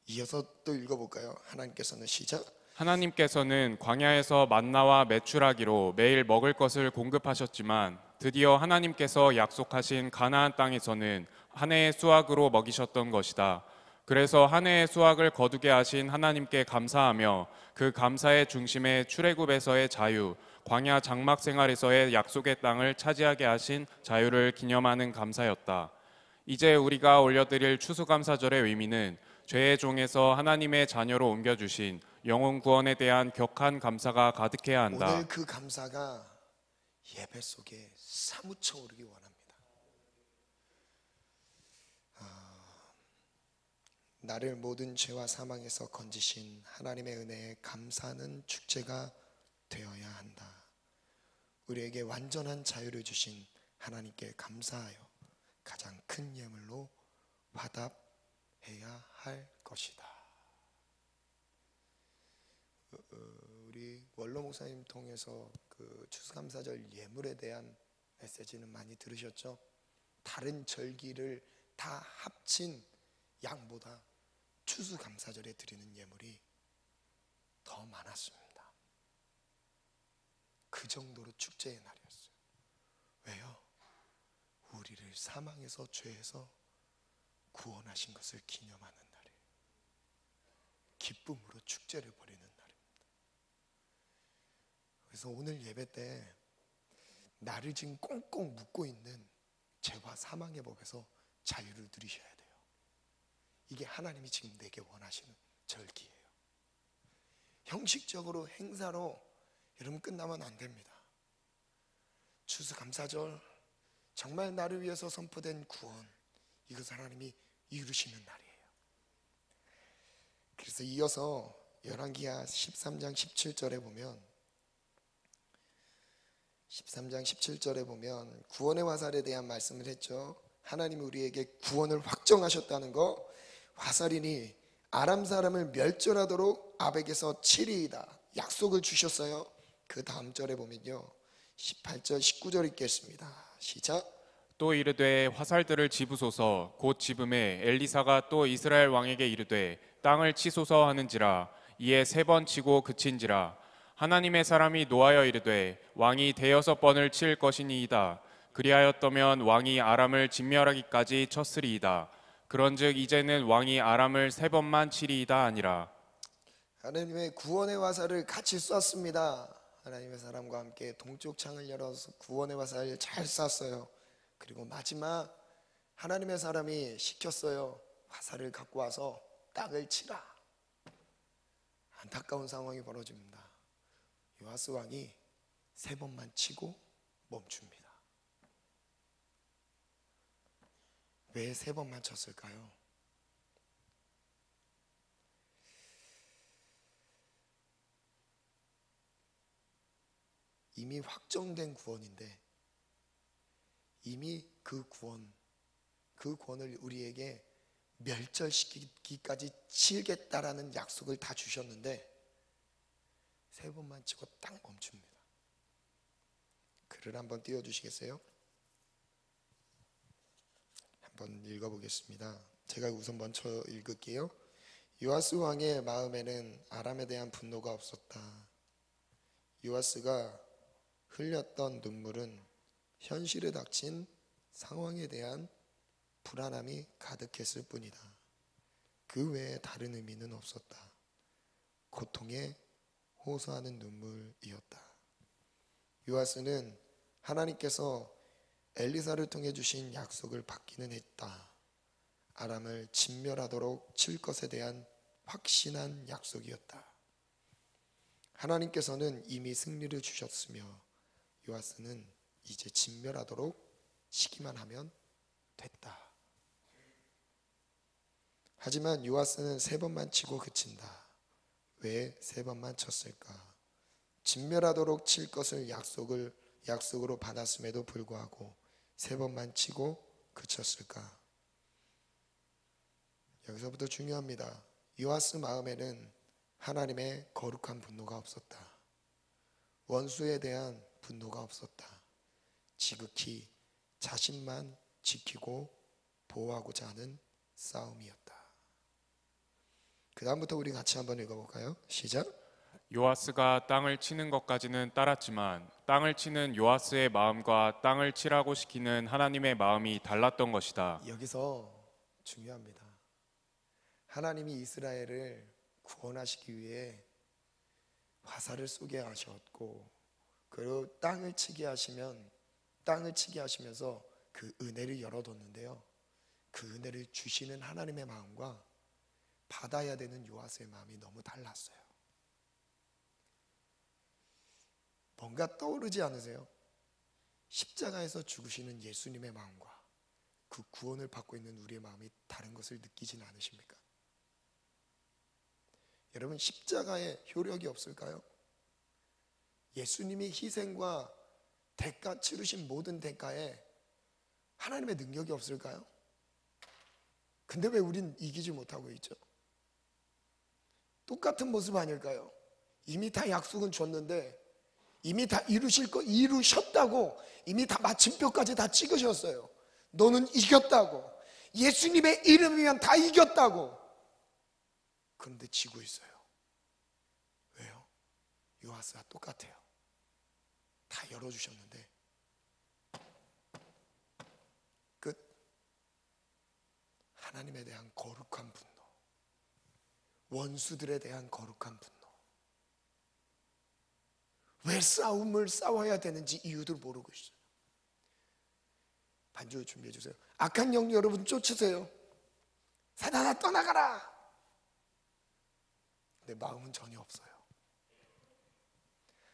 이어서 또 읽어볼까요? 하나님께서는 시작. 하나님께서는 광야에서 만나와 메추라기로 매일 먹을 것을 공급하셨지만 드디어 하나님께서 약속하신 가나안 땅에서는 한 해의 수확으로 먹이셨던 것이다. 그래서 한 해의 수확을 거두게 하신 하나님께 감사하며 그 감사의 중심에 출애굽에서의 자유, 광야 장막 생활에서의 약속의 땅을 차지하게 하신 자유를 기념하는 감사였다. 이제 우리가 올려드릴 추수감사절의 의미는 죄의 종에서 하나님의 자녀로 옮겨주신 영혼 구원에 대한 격한 감사가 가득해야 한다. 오늘 그 감사가 예배 속에 사무쳐 오르기 원합니다. 나를 모든 죄와 사망에서 건지신 하나님의 은혜에 감사하는 축제가 되어야 한다. 우리에게 완전한 자유를 주신 하나님께 감사하여 가장 큰 예물로 화답해야 할 것이다. 우리 원로 목사님 통해서 그 추수감사절 예물에 대한 메시지는 많이 들으셨죠? 다른 절기를 다 합친 양보다 추수감사절에 드리는 예물이 더 많았습니다. 그 정도로 축제의 날이었어요. 왜요? 우리를 사망에서 죄에서 구원하신 것을 기념하는 날이에요. 기쁨으로 축제를 벌이는 날입니다. 그래서 오늘 예배 때 나를 지금 꽁꽁 묶고 있는 죄와 사망의 법에서 자유를 누리셔야 돼요. 이게 하나님이 지금 내게 원하시는 절기예요. 형식적으로 행사로 여러분 끝나면 안 됩니다. 추수감사절 정말 나를 위해서 선포된 구원, 이것을 하나님이 이루시는 날이에요. 그래서 이어서 열왕기하 13장 17절에 보면 13장 17절에 보면 구원의 화살에 대한 말씀을 했죠. 하나님이 우리에게 구원을 확정하셨다는 거, 화살이니 아람 사람을 멸절하도록 아벡에서 치리이다 약속을 주셨어요. 그 다음 절에 보면요 18절 19절 읽겠습니다. 시작. 또 이르되 화살들을 집으소서. 곧 집음에 엘리사가 또 이스라엘 왕에게 이르되 땅을 치소서 하는지라. 이에 3번 치고 그친지라. 하나님의 사람이 노하여 이르되 왕이 6번을 칠 것이니이다. 그리하였더면 왕이 아람을 진멸하기까지 쳤으리이다. 그런즉 이제는 왕이 아람을 3번만 치리이다 아니라. 하나님의 구원의 화살을 같이 쐈습니다. 하나님의 사람과 함께 동쪽 창을 열어서 구원의 화살을 잘 쐈어요. 그리고 마지막 하나님의 사람이 시켰어요. 화살을 갖고 와서 땅을 치라. 안타까운 상황이 벌어집니다. 요아스 왕이 3번만 치고 멈춥니다. 왜 3번만 쳤을까요? 이미 확정된 구원인데 이미 그 구원을 우리에게 멸절시키기까지 치겠다라는 약속을 다 주셨는데 3번만 치고 딱 멈춥니다. 글을 한번 띄워주시겠어요? 한번 읽어보겠습니다. 제가 우선 먼저 읽을게요. 요아스 왕의 마음에는 아람에 대한 분노가 없었다. 요아스가 흘렸던 눈물은 현실에 닥친 상황에 대한 불안함이 가득했을 뿐이다. 그 외에 다른 의미는 없었다. 고통에 호소하는 눈물이었다. 요아스는 하나님께서 엘리사를 통해 주신 약속을 받기는 했다. 아람을 진멸하도록 칠 것에 대한 확신한 약속이었다. 하나님께서는 이미 승리를 주셨으며 요아스는 이제 진멸하도록 치기만 하면 됐다. 하지만 요아스는 3번만 치고 그친다. 왜 3번만 쳤을까? 진멸하도록 칠 것을 약속으로 받았음에도 불구하고 3번만 치고 그쳤을까? 여기서부터 중요합니다. 요아스 마음에는 하나님의 거룩한 분노가 없었다. 원수에 대한 분노가 없었다. 지극히 자신만 지키고 보호하고자 하는 싸움이었다. 그 다음부터 우리 같이 한번 읽어볼까요? 시작. 요아스가 땅을 치는 것까지는 따랐지만 땅을 치는 요아스의 마음과 땅을 치라고 시키는 하나님의 마음이 달랐던 것이다. 여기서 중요합니다. 하나님이 이스라엘을 구원하시기 위해 화살을 쏘게 하셨고, 그리고 땅을 치게 하시면서 그 은혜를 열어뒀는데요, 그 은혜를 주시는 하나님의 마음과 받아야 되는 요아스의 마음이 너무 달랐어요. 뭔가 떠오르지 않으세요? 십자가에서 죽으시는 예수님의 마음과 그 구원을 받고 있는 우리의 마음이 다른 것을 느끼지는 않으십니까? 여러분, 십자가에 효력이 없을까요? 예수님이 희생과 대가 치르신 모든 대가에 하나님의 능력이 없을까요? 근데 왜 우린 이기지 못하고 있죠? 똑같은 모습 아닐까요? 이미 다 약속은 줬는데, 이미 다 이루셨다고, 이미 다 마침표까지 다 찍으셨어요. 너는 이겼다고, 예수님의 이름이면 다 이겼다고. 그런데 지고 있어요. 왜요? 요아스와 똑같아요. 다 열어주셨는데 끝. 하나님에 대한 거룩한 분노, 원수들에 대한 거룩한 분노. 왜 싸움을 싸워야 되는지 이유를 모르고 있어요. 반주 준비해 주세요. 악한 영 여러분 쫓으세요. 사단아 떠나가라. 근데 마음은 전혀 없어요.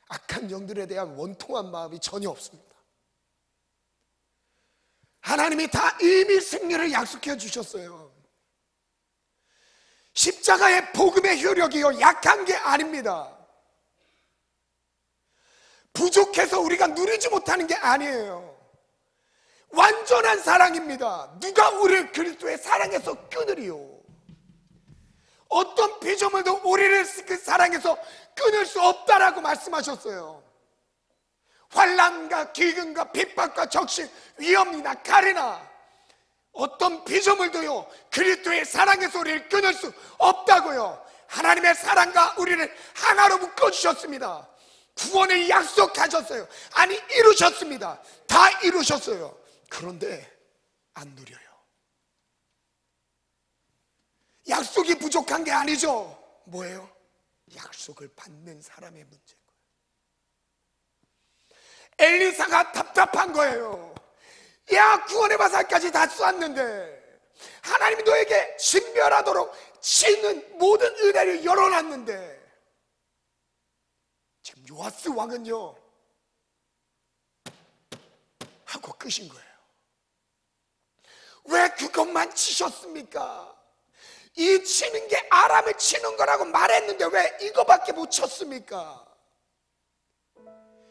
악한 영들에 대한 원통한 마음이 전혀 없습니다. 하나님이 다 이미 승리를 약속해 주셨어요. 십자가의 복음의 효력이요, 약한 게 아닙니다. 부족해서 우리가 누리지 못하는 게 아니에요. 완전한 사랑입니다. 누가 우리를 그리스도의 사랑에서 끊으리요? 어떤 피조물도 우리를 그 사랑에서 끊을 수 없다라고 말씀하셨어요. 환난과 기근과 핍박과 적신, 위험이나 가래나 어떤 피조물도요 그리스도의 사랑에서 우리를 끊을 수 없다고요. 하나님의 사랑과 우리를 하나로 묶어주셨습니다. 구원을 약속하셨어요. 아니, 이루셨습니다. 다 이루셨어요. 그런데 안 누려요. 약속이 부족한 게 아니죠. 뭐예요? 약속을 받는 사람의 문제인 거예요. 엘리사가 답답한 거예요. 야, 구원의 화살까지 다 쐈는데, 하나님이 너에게 진멸하도록 치는 모든 은혜를 열어놨는데, 지금 요아스 왕은요 하고 끄신 거예요. 왜 그것만 치셨습니까? 이 치는 게 아람을 치는 거라고 말했는데 왜 이거밖에 못 쳤습니까?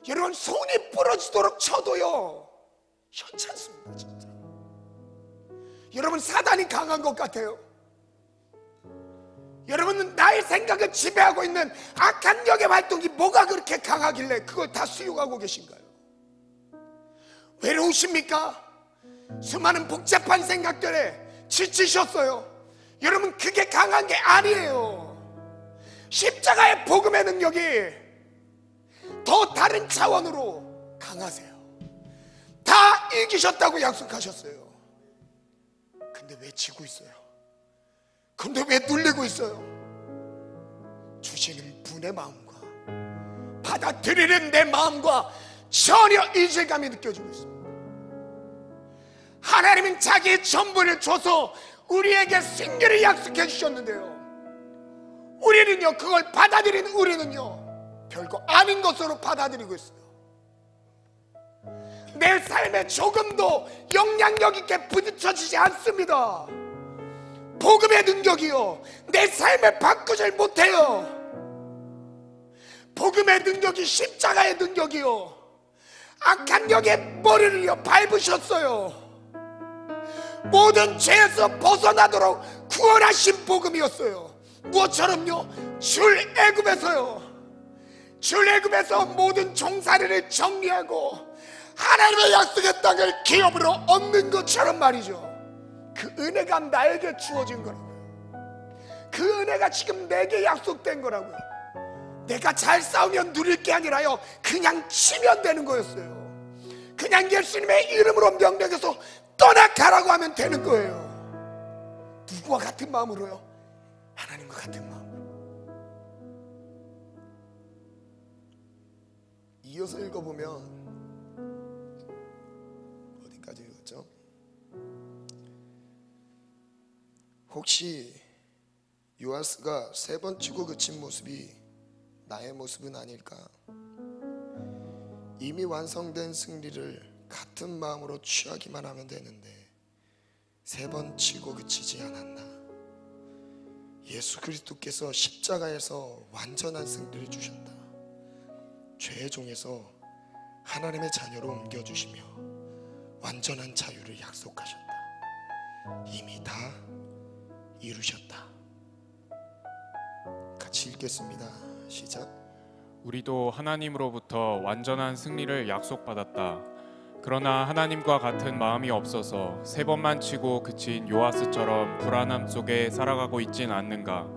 여러분, 손이 부러지도록 쳐도요 현찮습니다. 진짜. 여러분, 사단이 강한 것 같아요. 여러분은 나의 생각을 지배하고 있는 악한 영의 활동이 뭐가 그렇게 강하길래 그걸 다 수용하고 계신가요? 외로우십니까? 수많은 복잡한 생각들에 지치셨어요. 여러분, 그게 강한 게 아니에요. 십자가의 복음의 능력이 더 다른 차원으로 강하세요. 다 이기셨다고 약속하셨어요. 근데 왜 지고 있어요? 근데 왜 눌리고 있어요? 주시는 분의 마음과 받아들이는 내 마음과 전혀 이질감이 느껴지고 있습니다. 하나님은 자기의 전부를 줘서 우리에게 승리를 약속해 주셨는데요, 우리는요, 그걸 받아들이는 우리는요, 별거 아닌 것으로 받아들이고 있어요. 내 삶에 조금도 영향력 있게 부딪혀지지 않습니다. 복음의 능력이요, 내 삶을 바꾸질 못해요. 복음의 능력이, 십자가의 능력이요, 악한 영의 머리를요 밟으셨어요. 모든 죄에서 벗어나도록 구원하신 복음이었어요. 무엇처럼요? 출애굽에서요, 출애굽에서 모든 종살이를 정리하고 하나님의 약속의 땅을 기업으로 얻는 것처럼 말이죠. 그 은혜가 나에게 주어진 거라고요. 그 은혜가 지금 내게 약속된 거라고요. 내가 잘 싸우면 누릴 게 아니라요, 그냥 치면 되는 거였어요. 그냥 예수님의 이름으로 명령해서 떠나가라고 하면 되는 거예요. 누구와 같은 마음으로요? 하나님과 같은 마음으로. 이어서 읽어보면 어디까지 읽었죠? 혹시 요아스가 3번 치고 그친 모습이 나의 모습은 아닐까? 이미 완성된 승리를 같은 마음으로 취하기만 하면 되는데 3번 치고 그치지 않았나? 예수 그리스도께서 십자가에서 완전한 승리를 주셨다. 죄의 종에서 하나님의 자녀로 옮겨주시며 완전한 자유를 약속하셨다. 이미 다 이루셨다. 같이 읽겠습니다. 시작. 우리도 하나님으로부터 완전한 승리를 약속받았다. 그러나 하나님과 같은 마음이 없어서 3번만 치고 그친 요아스처럼 불안함 속에 살아가고 있진 않는가?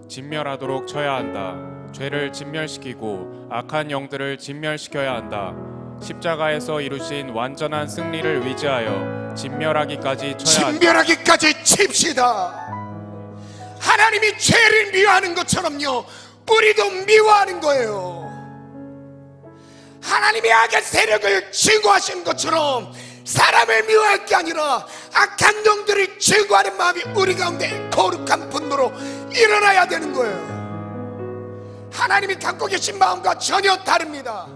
진멸하도록 쳐야 한다. 죄를 진멸시키고 악한 영들을 진멸시켜야 한다. 십자가에서 이루신 완전한 승리를 의지하여 진멸하기까지 쳐야 한다. 진멸하기까지 칩시다. 하나님이 죄를 미워하는 것처럼요, 우리도 미워하는 거예요. 하나님이 악의 세력을 증오하신 것처럼 사람을 미워할 게 아니라 악한 영들을 증오하는 마음이 우리 가운데 거룩한 분노로 일어나야 되는 거예요. 하나님이 갖고 계신 마음과 전혀 다릅니다.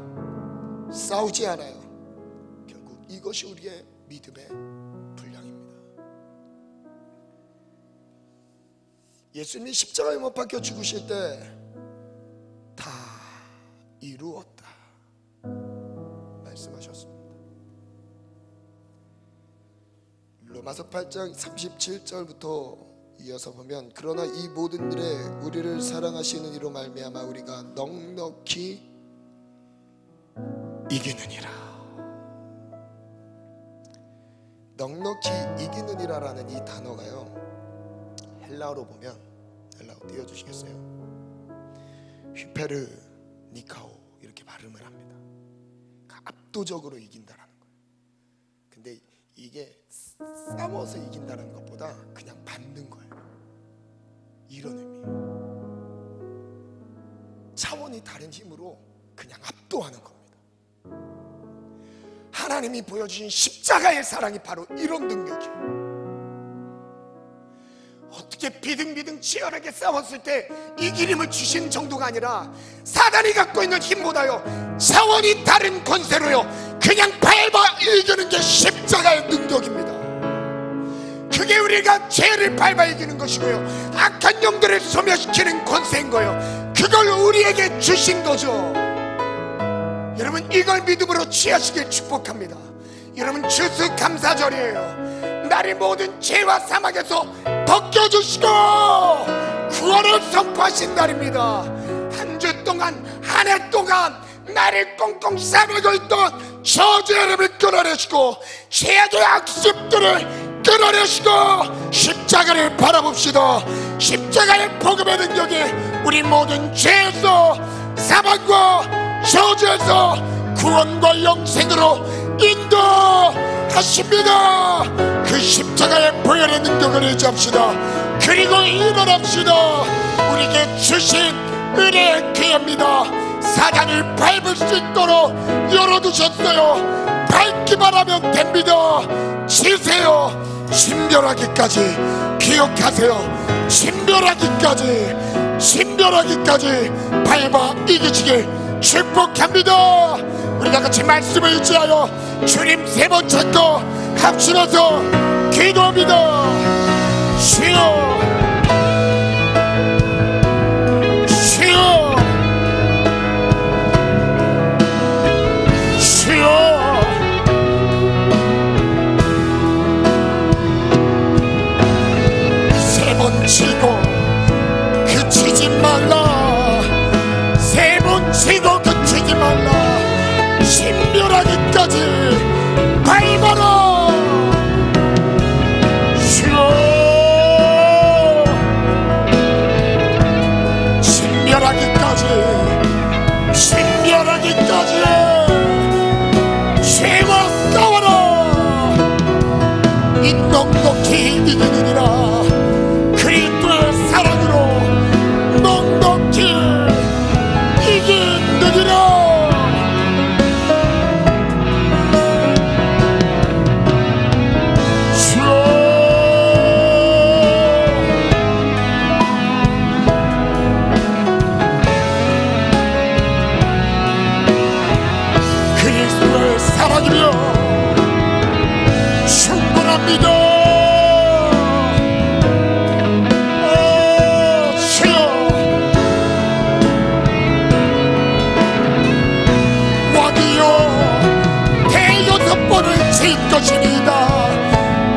싸우지 않아요. 결국 이것이 우리의 믿음의 분량입니다. 예수님이 십자가에 못 박혀 죽으실 때 다 이루었다 말씀하셨습니다. 로마서 8장 37절부터 이어서 보면, 그러나 이 모든 일에 우리를 사랑하시는 이로 말미암아 우리가 넉넉히 이기느니라. 넉넉히 이기느니라라는 이 단어가요, 헬라어로 보면, 헬라어 띄워주시겠어요? 휘페르 니카오 이렇게 발음을 합니다. 압도적으로 이긴다라는 거예요. 근데 이게 싸워서 이긴다는 것보다 그냥 받는 거예요. 이런 의미예요. 차원이 다른 힘으로 그냥 압도하는 겁니다. 하나님이 보여주신 십자가의 사랑이 바로 이런 능력이에요. 어떻게 비등비등 치열하게 싸웠을 때 이길 힘을 주시는 정도가 아니라 사단이 갖고 있는 힘보다요 차원이 다른 권세로요 그냥 밟아 이기는 게 십자가의 능력입니다. 그게 우리가 죄를 밟아 이기는 것이고요, 악한 영들을 소멸시키는 권세인 거예요. 그걸 우리에게 주신 거죠. 여러분, 이걸 믿음으로 취하시길 축복합니다. 여러분, 추수감사절이에요. 나를 모든 죄와 사막에서 벗겨주시고 구원을 선포하신 날입니다. 한 주 동안, 한 해 동안 나를 꽁꽁 싸매고 있던 저주의 여름을 끊어내시고 죄악의 악습들을 끊어내시고 십자가를 바라봅시다. 십자가의 복음의 능력이 우리 모든 죄에서, 사망과 저주에서 구원과 영생으로 인도하십니다. 그 십자가의 보혈의 능력을 의지합시다. 그리고 일어납시다. 우리에게 주신 은혜의 기회입니다. 사단을 밟을 수 있도록 열어두셨어요. 밟기만 하면 됩니다. 치세요. 진멸하기까지 기억하세요. 진멸하기까지 밟아 이기시길 축복합니다. 우리 다같이 말씀을 의지하여 주님 세 번 찾고 합심해서 기도합니다. 주여, 주여, 주여. 세 번 치고 그치지 말라. 세 번 치고 그치지 말라. 진멸하기까지 밟아라. 주여, 진멸하기까지 죄와 싸워라. 이 넉넉히 이기느니라. 그리스도의 사랑으로 넉넉히 이기느니라. 그리스도의 사랑이며 충분합니다.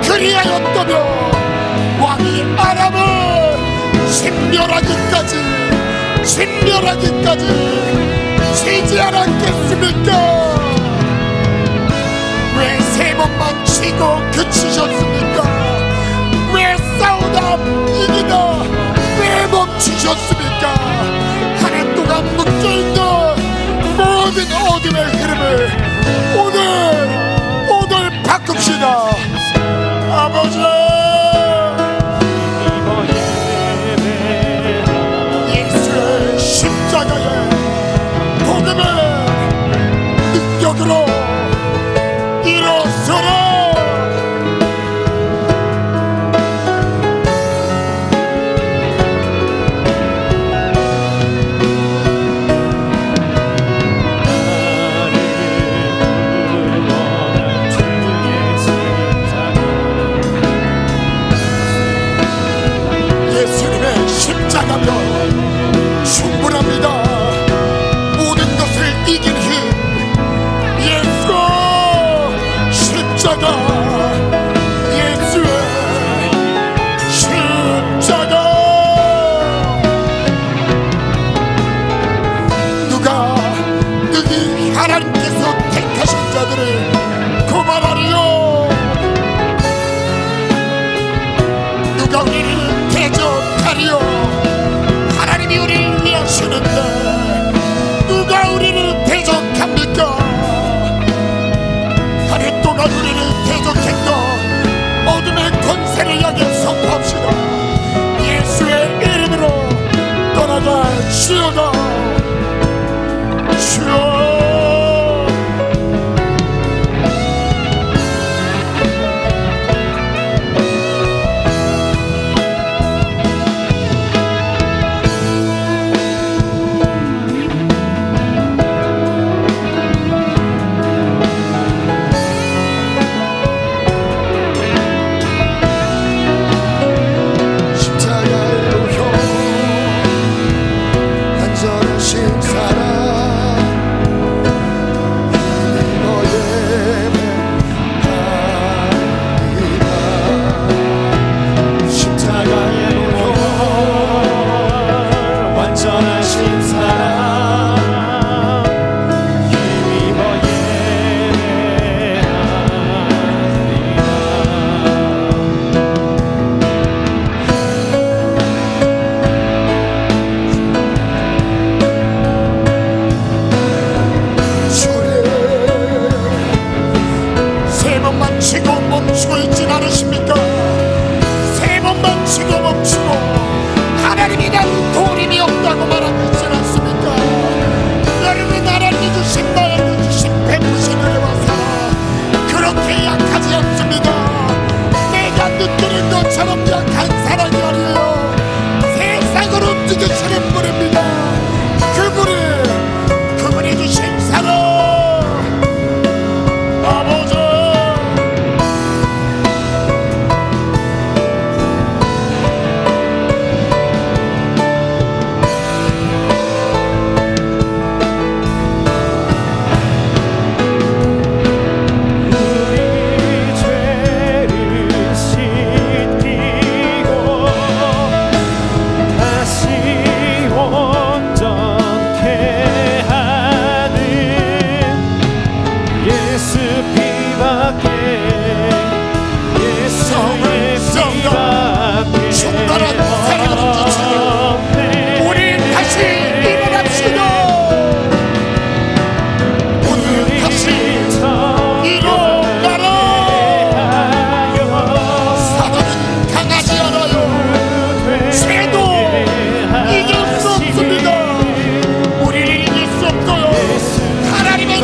그리하였다면 왕이 아람을 진멸하기까지 치지 않았겠습니까? 왜 세 번만 치고 그치셨습니까? 왜 싸우다 이기다 왜 멈추셨습니까? 한 해 동안 묶여있는 모든 어둠의 흐름을 오늘 바꿉시다. 아버지, 예수의 십자가의 복음의 능력으로 일어서라. 예수님의 십자가면 충분합니다. 모든 것을 이긴 힘, 예수 십자가, 예수의 십자가. 누가 능히 하나님께서 택하신 자들을 고발하리요. 누가 우리를 대적하리요. 하나님이 우리를 위하시는데 누가 우리를 대적합니까? 한 해 동안 우리를 대적했던 어둠의 권세를 향해 선포합시다. 예수의 이름으로 떠나갈지어다. 주여, 십자가의 보혈, 안전하신 사랑, 멈추고 하나님이 나는 도림이 없다고 말하고 있지 않습니까? 여러분 하나님이 주신 나에게 주신 베푸신 은혜와 사랑 그렇게 약하지 않습니다. 내가 느끼는 것처럼 약한 사랑이 아니에요. 세상을 움직이시는 분입니다. 그분이 주신 사랑 아버지.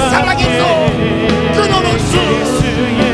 사랑에서 끊어놓을 수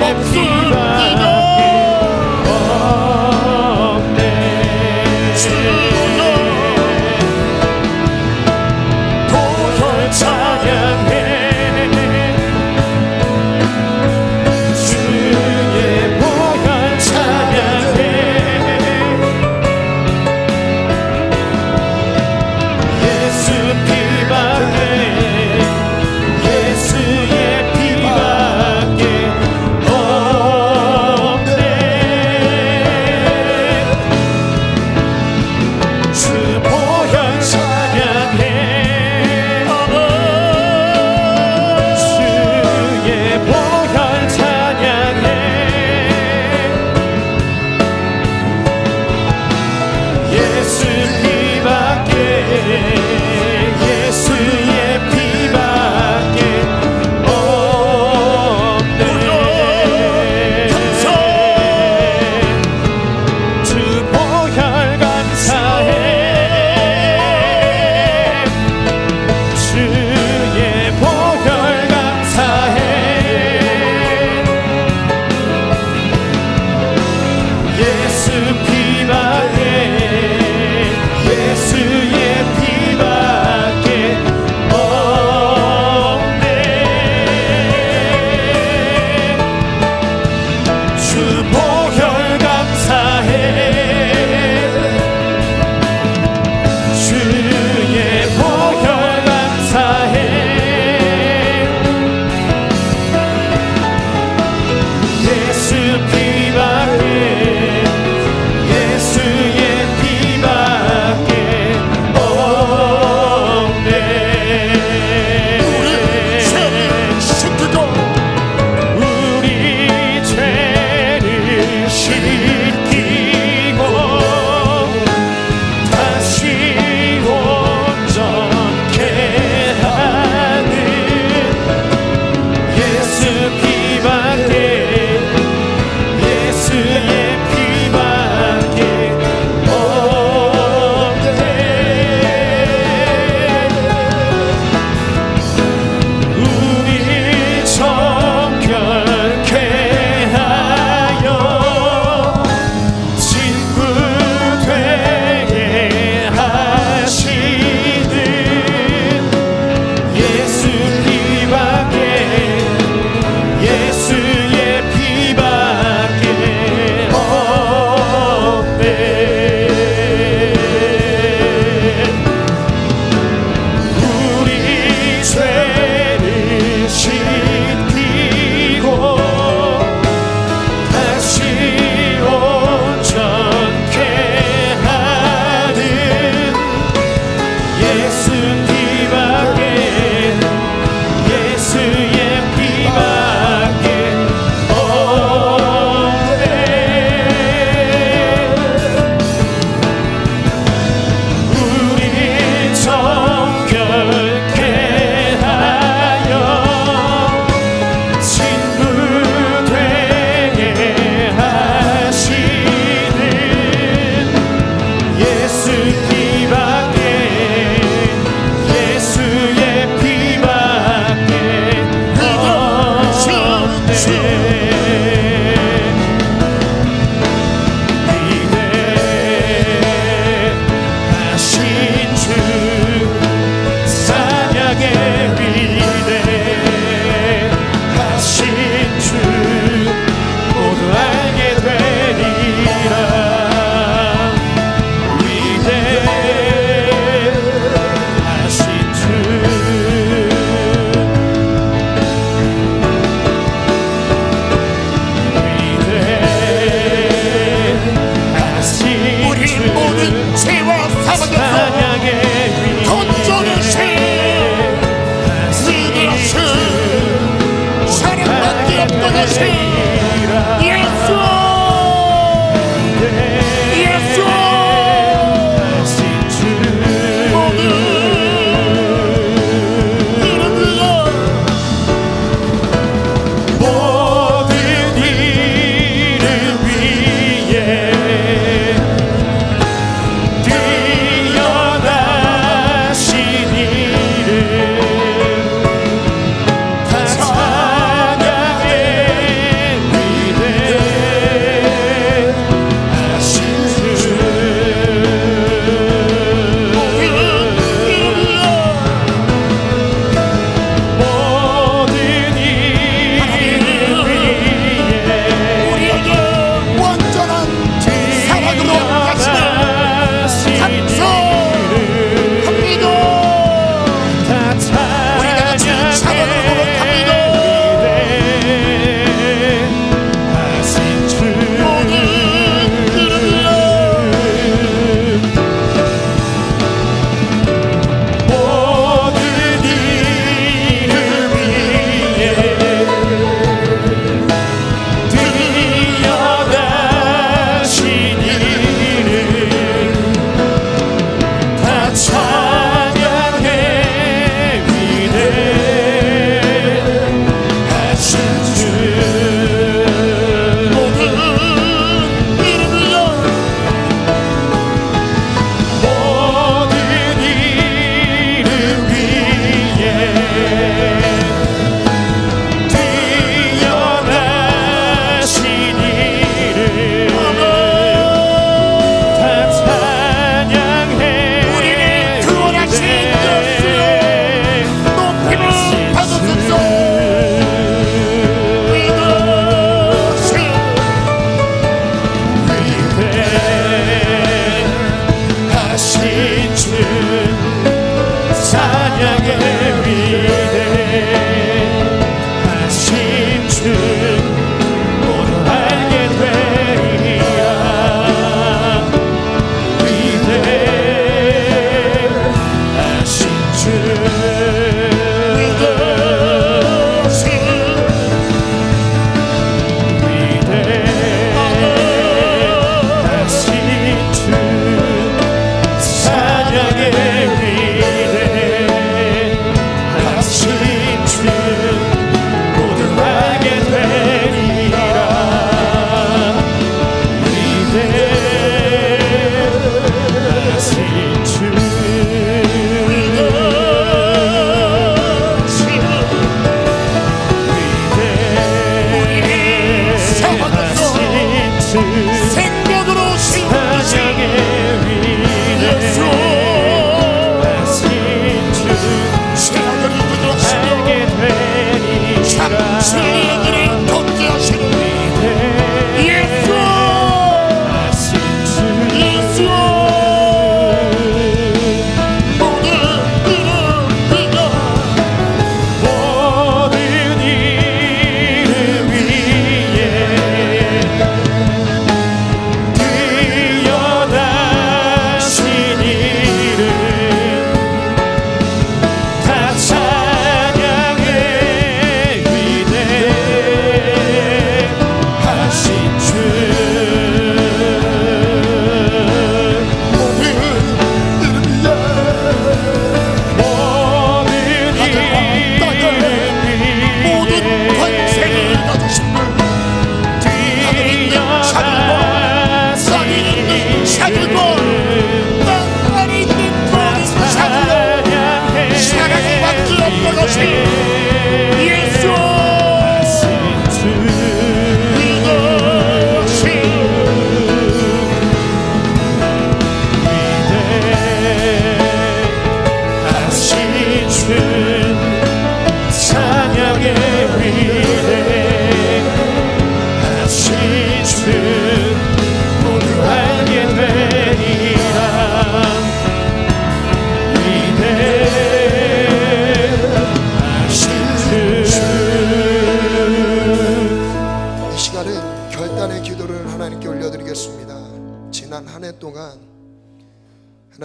되리라. 예수 하신 주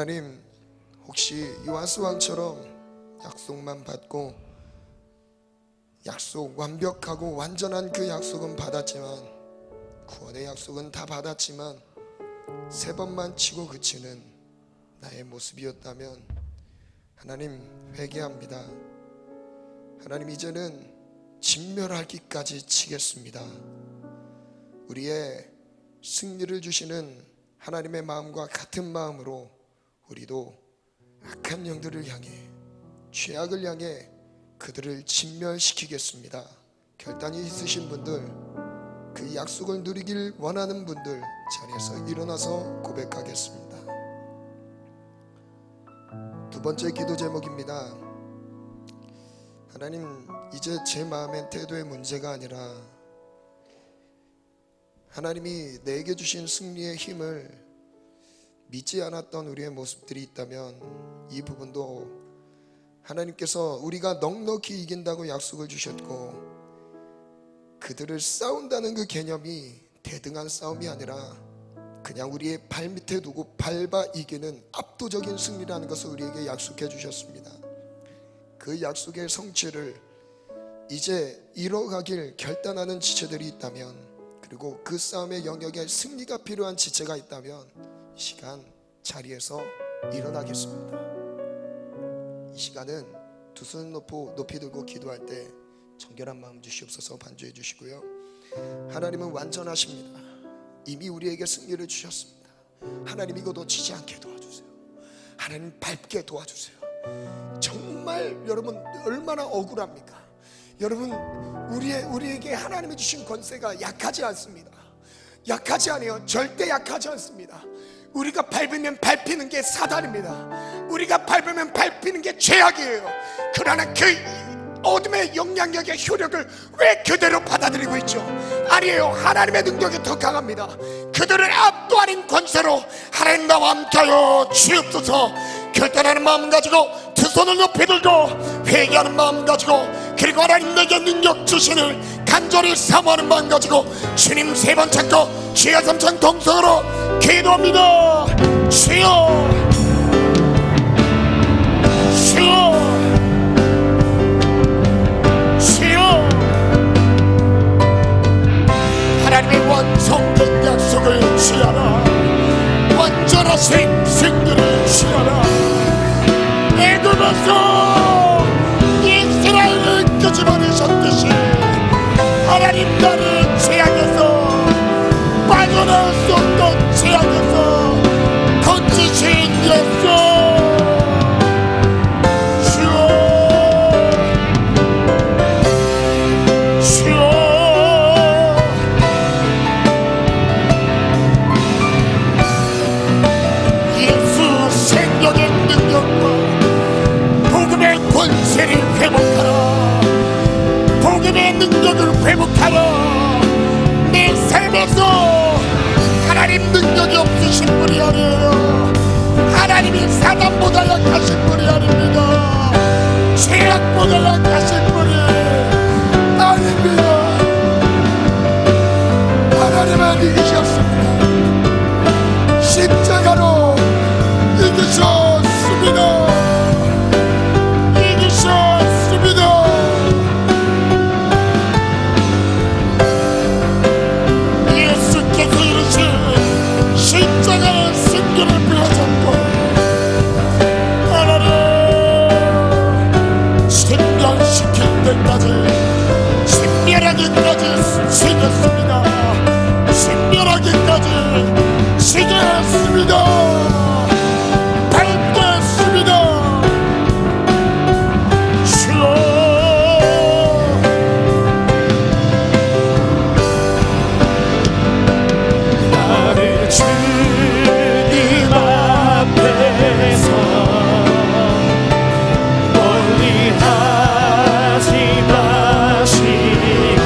하나님, 혹시 요아스 왕처럼 약속만 받고 약속, 완벽하고 완전한 그 약속은 받았지만, 구원의 약속은 다 받았지만 세 번만 치고 그치는 나의 모습이었다면 하나님 회개합니다. 하나님 이제는 진멸하기까지 치겠습니다. 우리의 승리를 주시는 하나님의 마음과 같은 마음으로 우리도 악한 영들을 향해, 죄악을 향해 그들을 진멸시키겠습니다. 결단이 있으신 분들, 그 약속을 누리길 원하는 분들 자리에서 일어나서 고백하겠습니다. 두 번째 기도 제목입니다. 하나님, 이제 제 마음의 태도의 문제가 아니라 하나님이 내게 주신 승리의 힘을 믿지 않았던 우리의 모습들이 있다면 이 부분도 하나님께서 우리가 넉넉히 이긴다고 약속을 주셨고, 그들을 싸운다는 그 개념이 대등한 싸움이 아니라 그냥 우리의 발밑에 두고 밟아 이기는 압도적인 승리라는 것을 우리에게 약속해 주셨습니다. 그 약속의 성취를 이제 이뤄가길 결단하는 지체들이 있다면, 그리고 그 싸움의 영역에 승리가 필요한 지체가 있다면 이 시간 자리에서 일어나겠습니다. 이 시간은 두 손 높이 들고 기도할 때 정결한 마음 주시옵소서. 반주해 주시고요. 하나님은 완전하십니다. 이미 우리에게 승리를 주셨습니다. 하나님 이거 놓치지 않게 도와주세요. 하나님 밟게 도와주세요. 정말 여러분 얼마나 억울합니까? 여러분 우리에게 하나님이 주신 권세가 약하지 않습니다. 약하지 않아요. 절대 약하지 않습니다. 우리가 밟으면 밟히는 게 사단입니다. 우리가 밟으면 밟히는 게 죄악이에요. 그러나 그 어둠의 영향력의 효력을 왜 그대로 받아들이고 있죠? 아니에요. 하나님의 능력이 더 강합니다. 그들을 압도하는 권세로 하나님 나와 함께하여 주옵소서. 결단하는 마음 가지고 두 손을 높이 들고 회개하는 마음 가지고, 그리고 하나님 내게 능력 주시는 간절히 사모하는 마음 가지고 주님 세 번 찾고 주여 삼창 동성으로 기도합니다. 주여, 주여, 주여. 하나님의 완성된 약속을 취하라. 완전하신 승리를 취하라. 애굽에서 이스라엘을 끄집어내셨듯이 하나님 나를 죄악에서, 빠져나올 수 없던 죄악에서 건지신 예수, 주여, 주여. 예수 생명의 능력과 복음의 권세를 회복하라. 복음의 능력을 회복하라. 내 삶에서 하나님 능력이 없으신 분이 아니에요. 하나님이 사단보다 약하신 분이 아닙니다. 죄악보다 약하신 분이 아닙니다. 하나님은 이기셨습니다. 십자가로 이기셨습니다. 이기셨습니다. 예수께서 이르신 십자가의 승리를 부여잡고 하나님 진멸시킬 때까지, 진멸하기까지 지겠습니다. 진멸하기까지 지겠습니다. 밟겠습니다. 주여, 나를 주님 앞에서 멀리 하지 마시고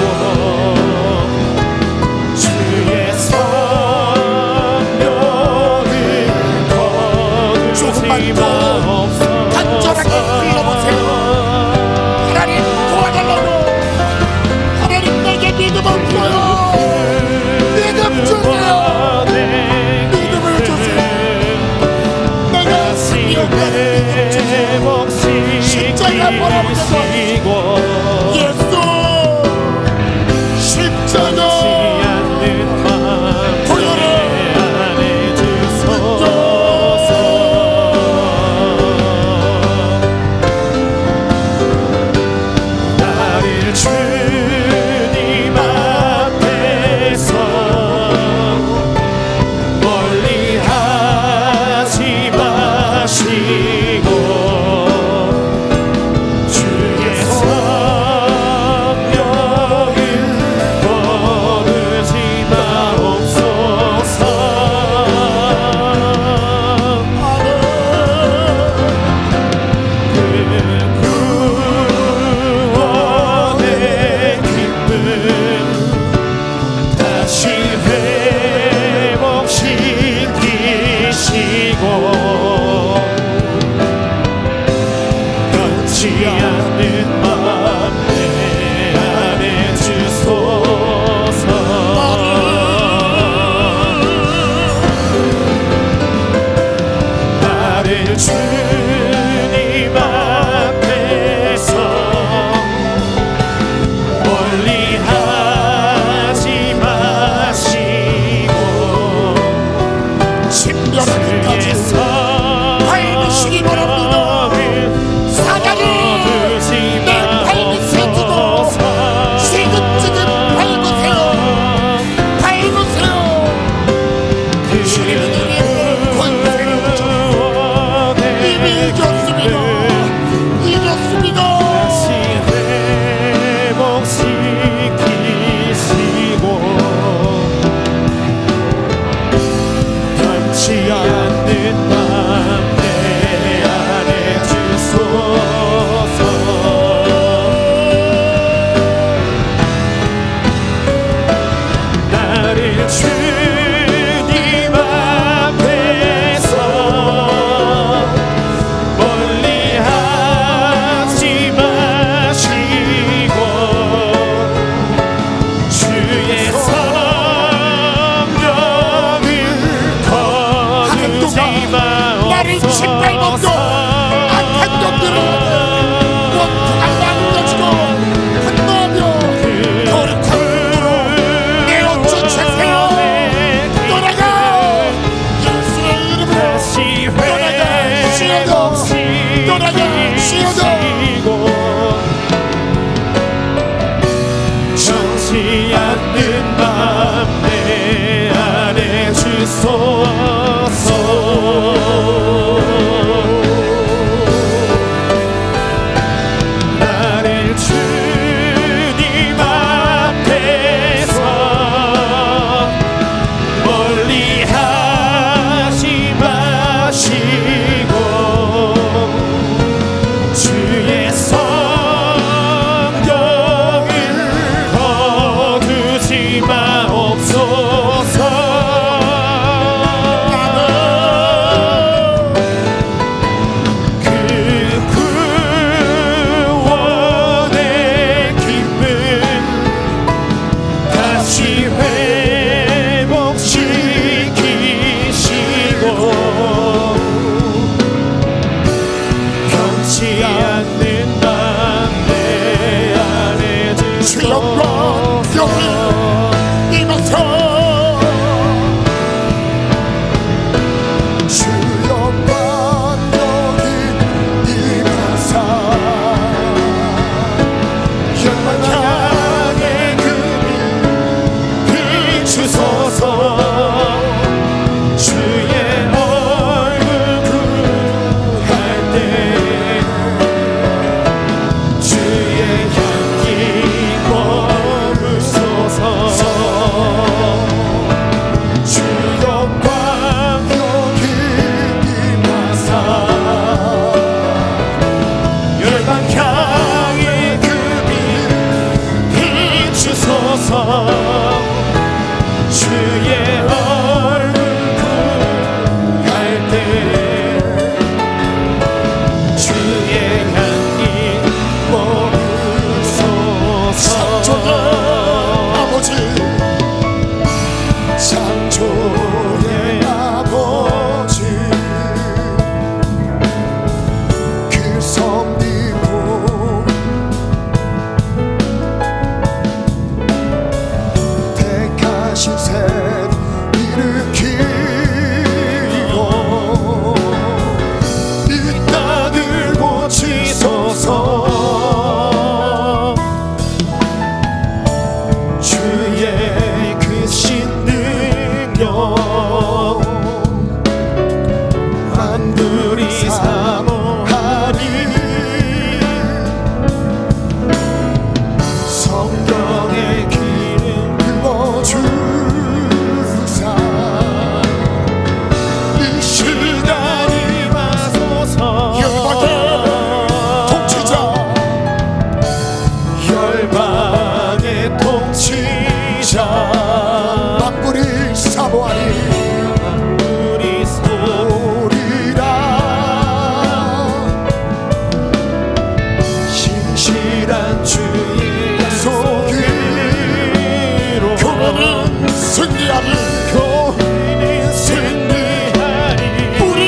승리하리. 우리는 승리하리. 우리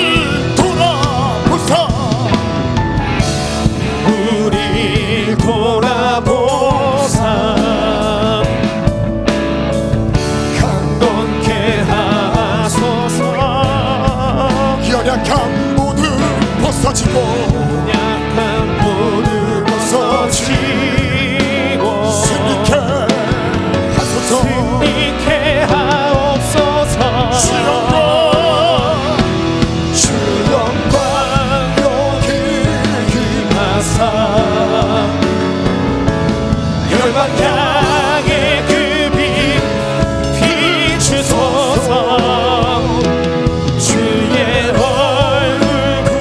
돌아보사. 우리 돌아보사. 강건케 하소서. 연약한 모두 벗어지고 약한 모두 벗어지고 승리케 하소서. 승리케 하옵소서. 주영광 여기 임하사 열방향의 그 빛 비추소서. 주의 얼굴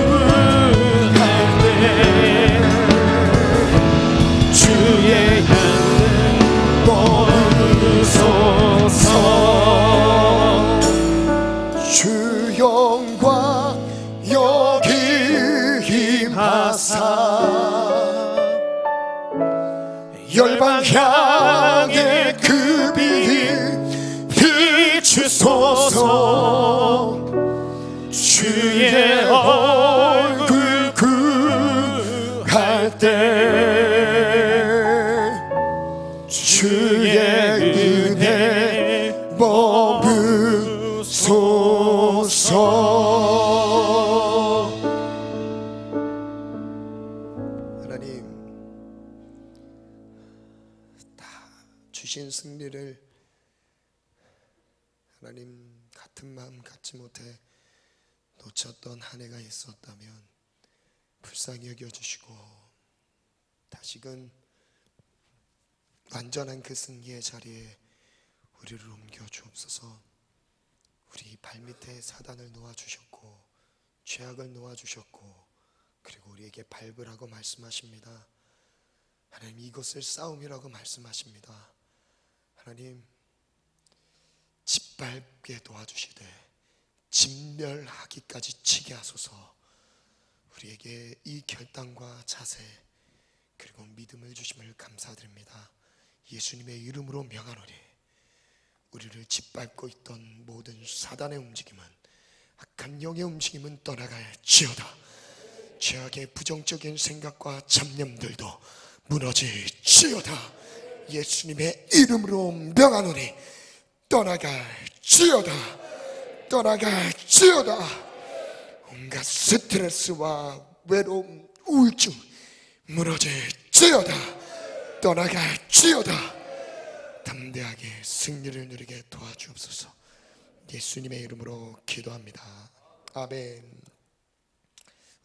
구할 때 주의 양을 보소서. 주영광 여기 임하사 열방향의 그 빛 비추소서. 주의 얼굴 구할 때 주의 은혜 머무소서. 하나님, 다 주신 승리를 하나님 같은 마음 갖지 못해 놓쳤던 한 해가 있었다면 불쌍히 여겨주시고 다시금 완전한 그 승리의 자리에 우리를 옮겨 주옵소서. 우리 발밑에 사단을 놓아주셨고 죄악을 놓아주셨고 그리고 우리에게 밟으라고 말씀하십니다. 하나님, 이것을 싸움이라고 말씀하십니다. 하나님, 짓밟게 도와주시되 진멸하기까지 치게 하소서. 우리에게 이 결단과 자세 그리고 믿음을 주심을 감사드립니다. 예수님의 이름으로 명하노니 우리를 짓밟고 있던 모든 사단의 움직임은, 악한 영의 움직임은 떠나갈지어다. 죄악의 부정적인 생각과 잡념들도 무너질지어다. 예수님의 이름으로 명하노니 떠나갈지어다. 떠나갈지어다. 온갖 스트레스와 외로움, 우울증 무너질지어다. 떠나갈지어다. 담대하게 승리를 누리게 도와주옵소서. 예수님의 이름으로 기도합니다. 아멘.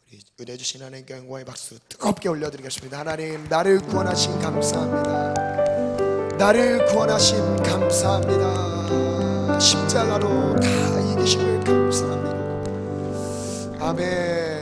우리 은혜 주신 하나님께 영광의 박수 뜨겁게 올려드리겠습니다. 하나님, 나를 구원하신 감사합니다. 나를 구원하신 감사합니다. 십자가로 다 이기심을 감사합니다. 아멘.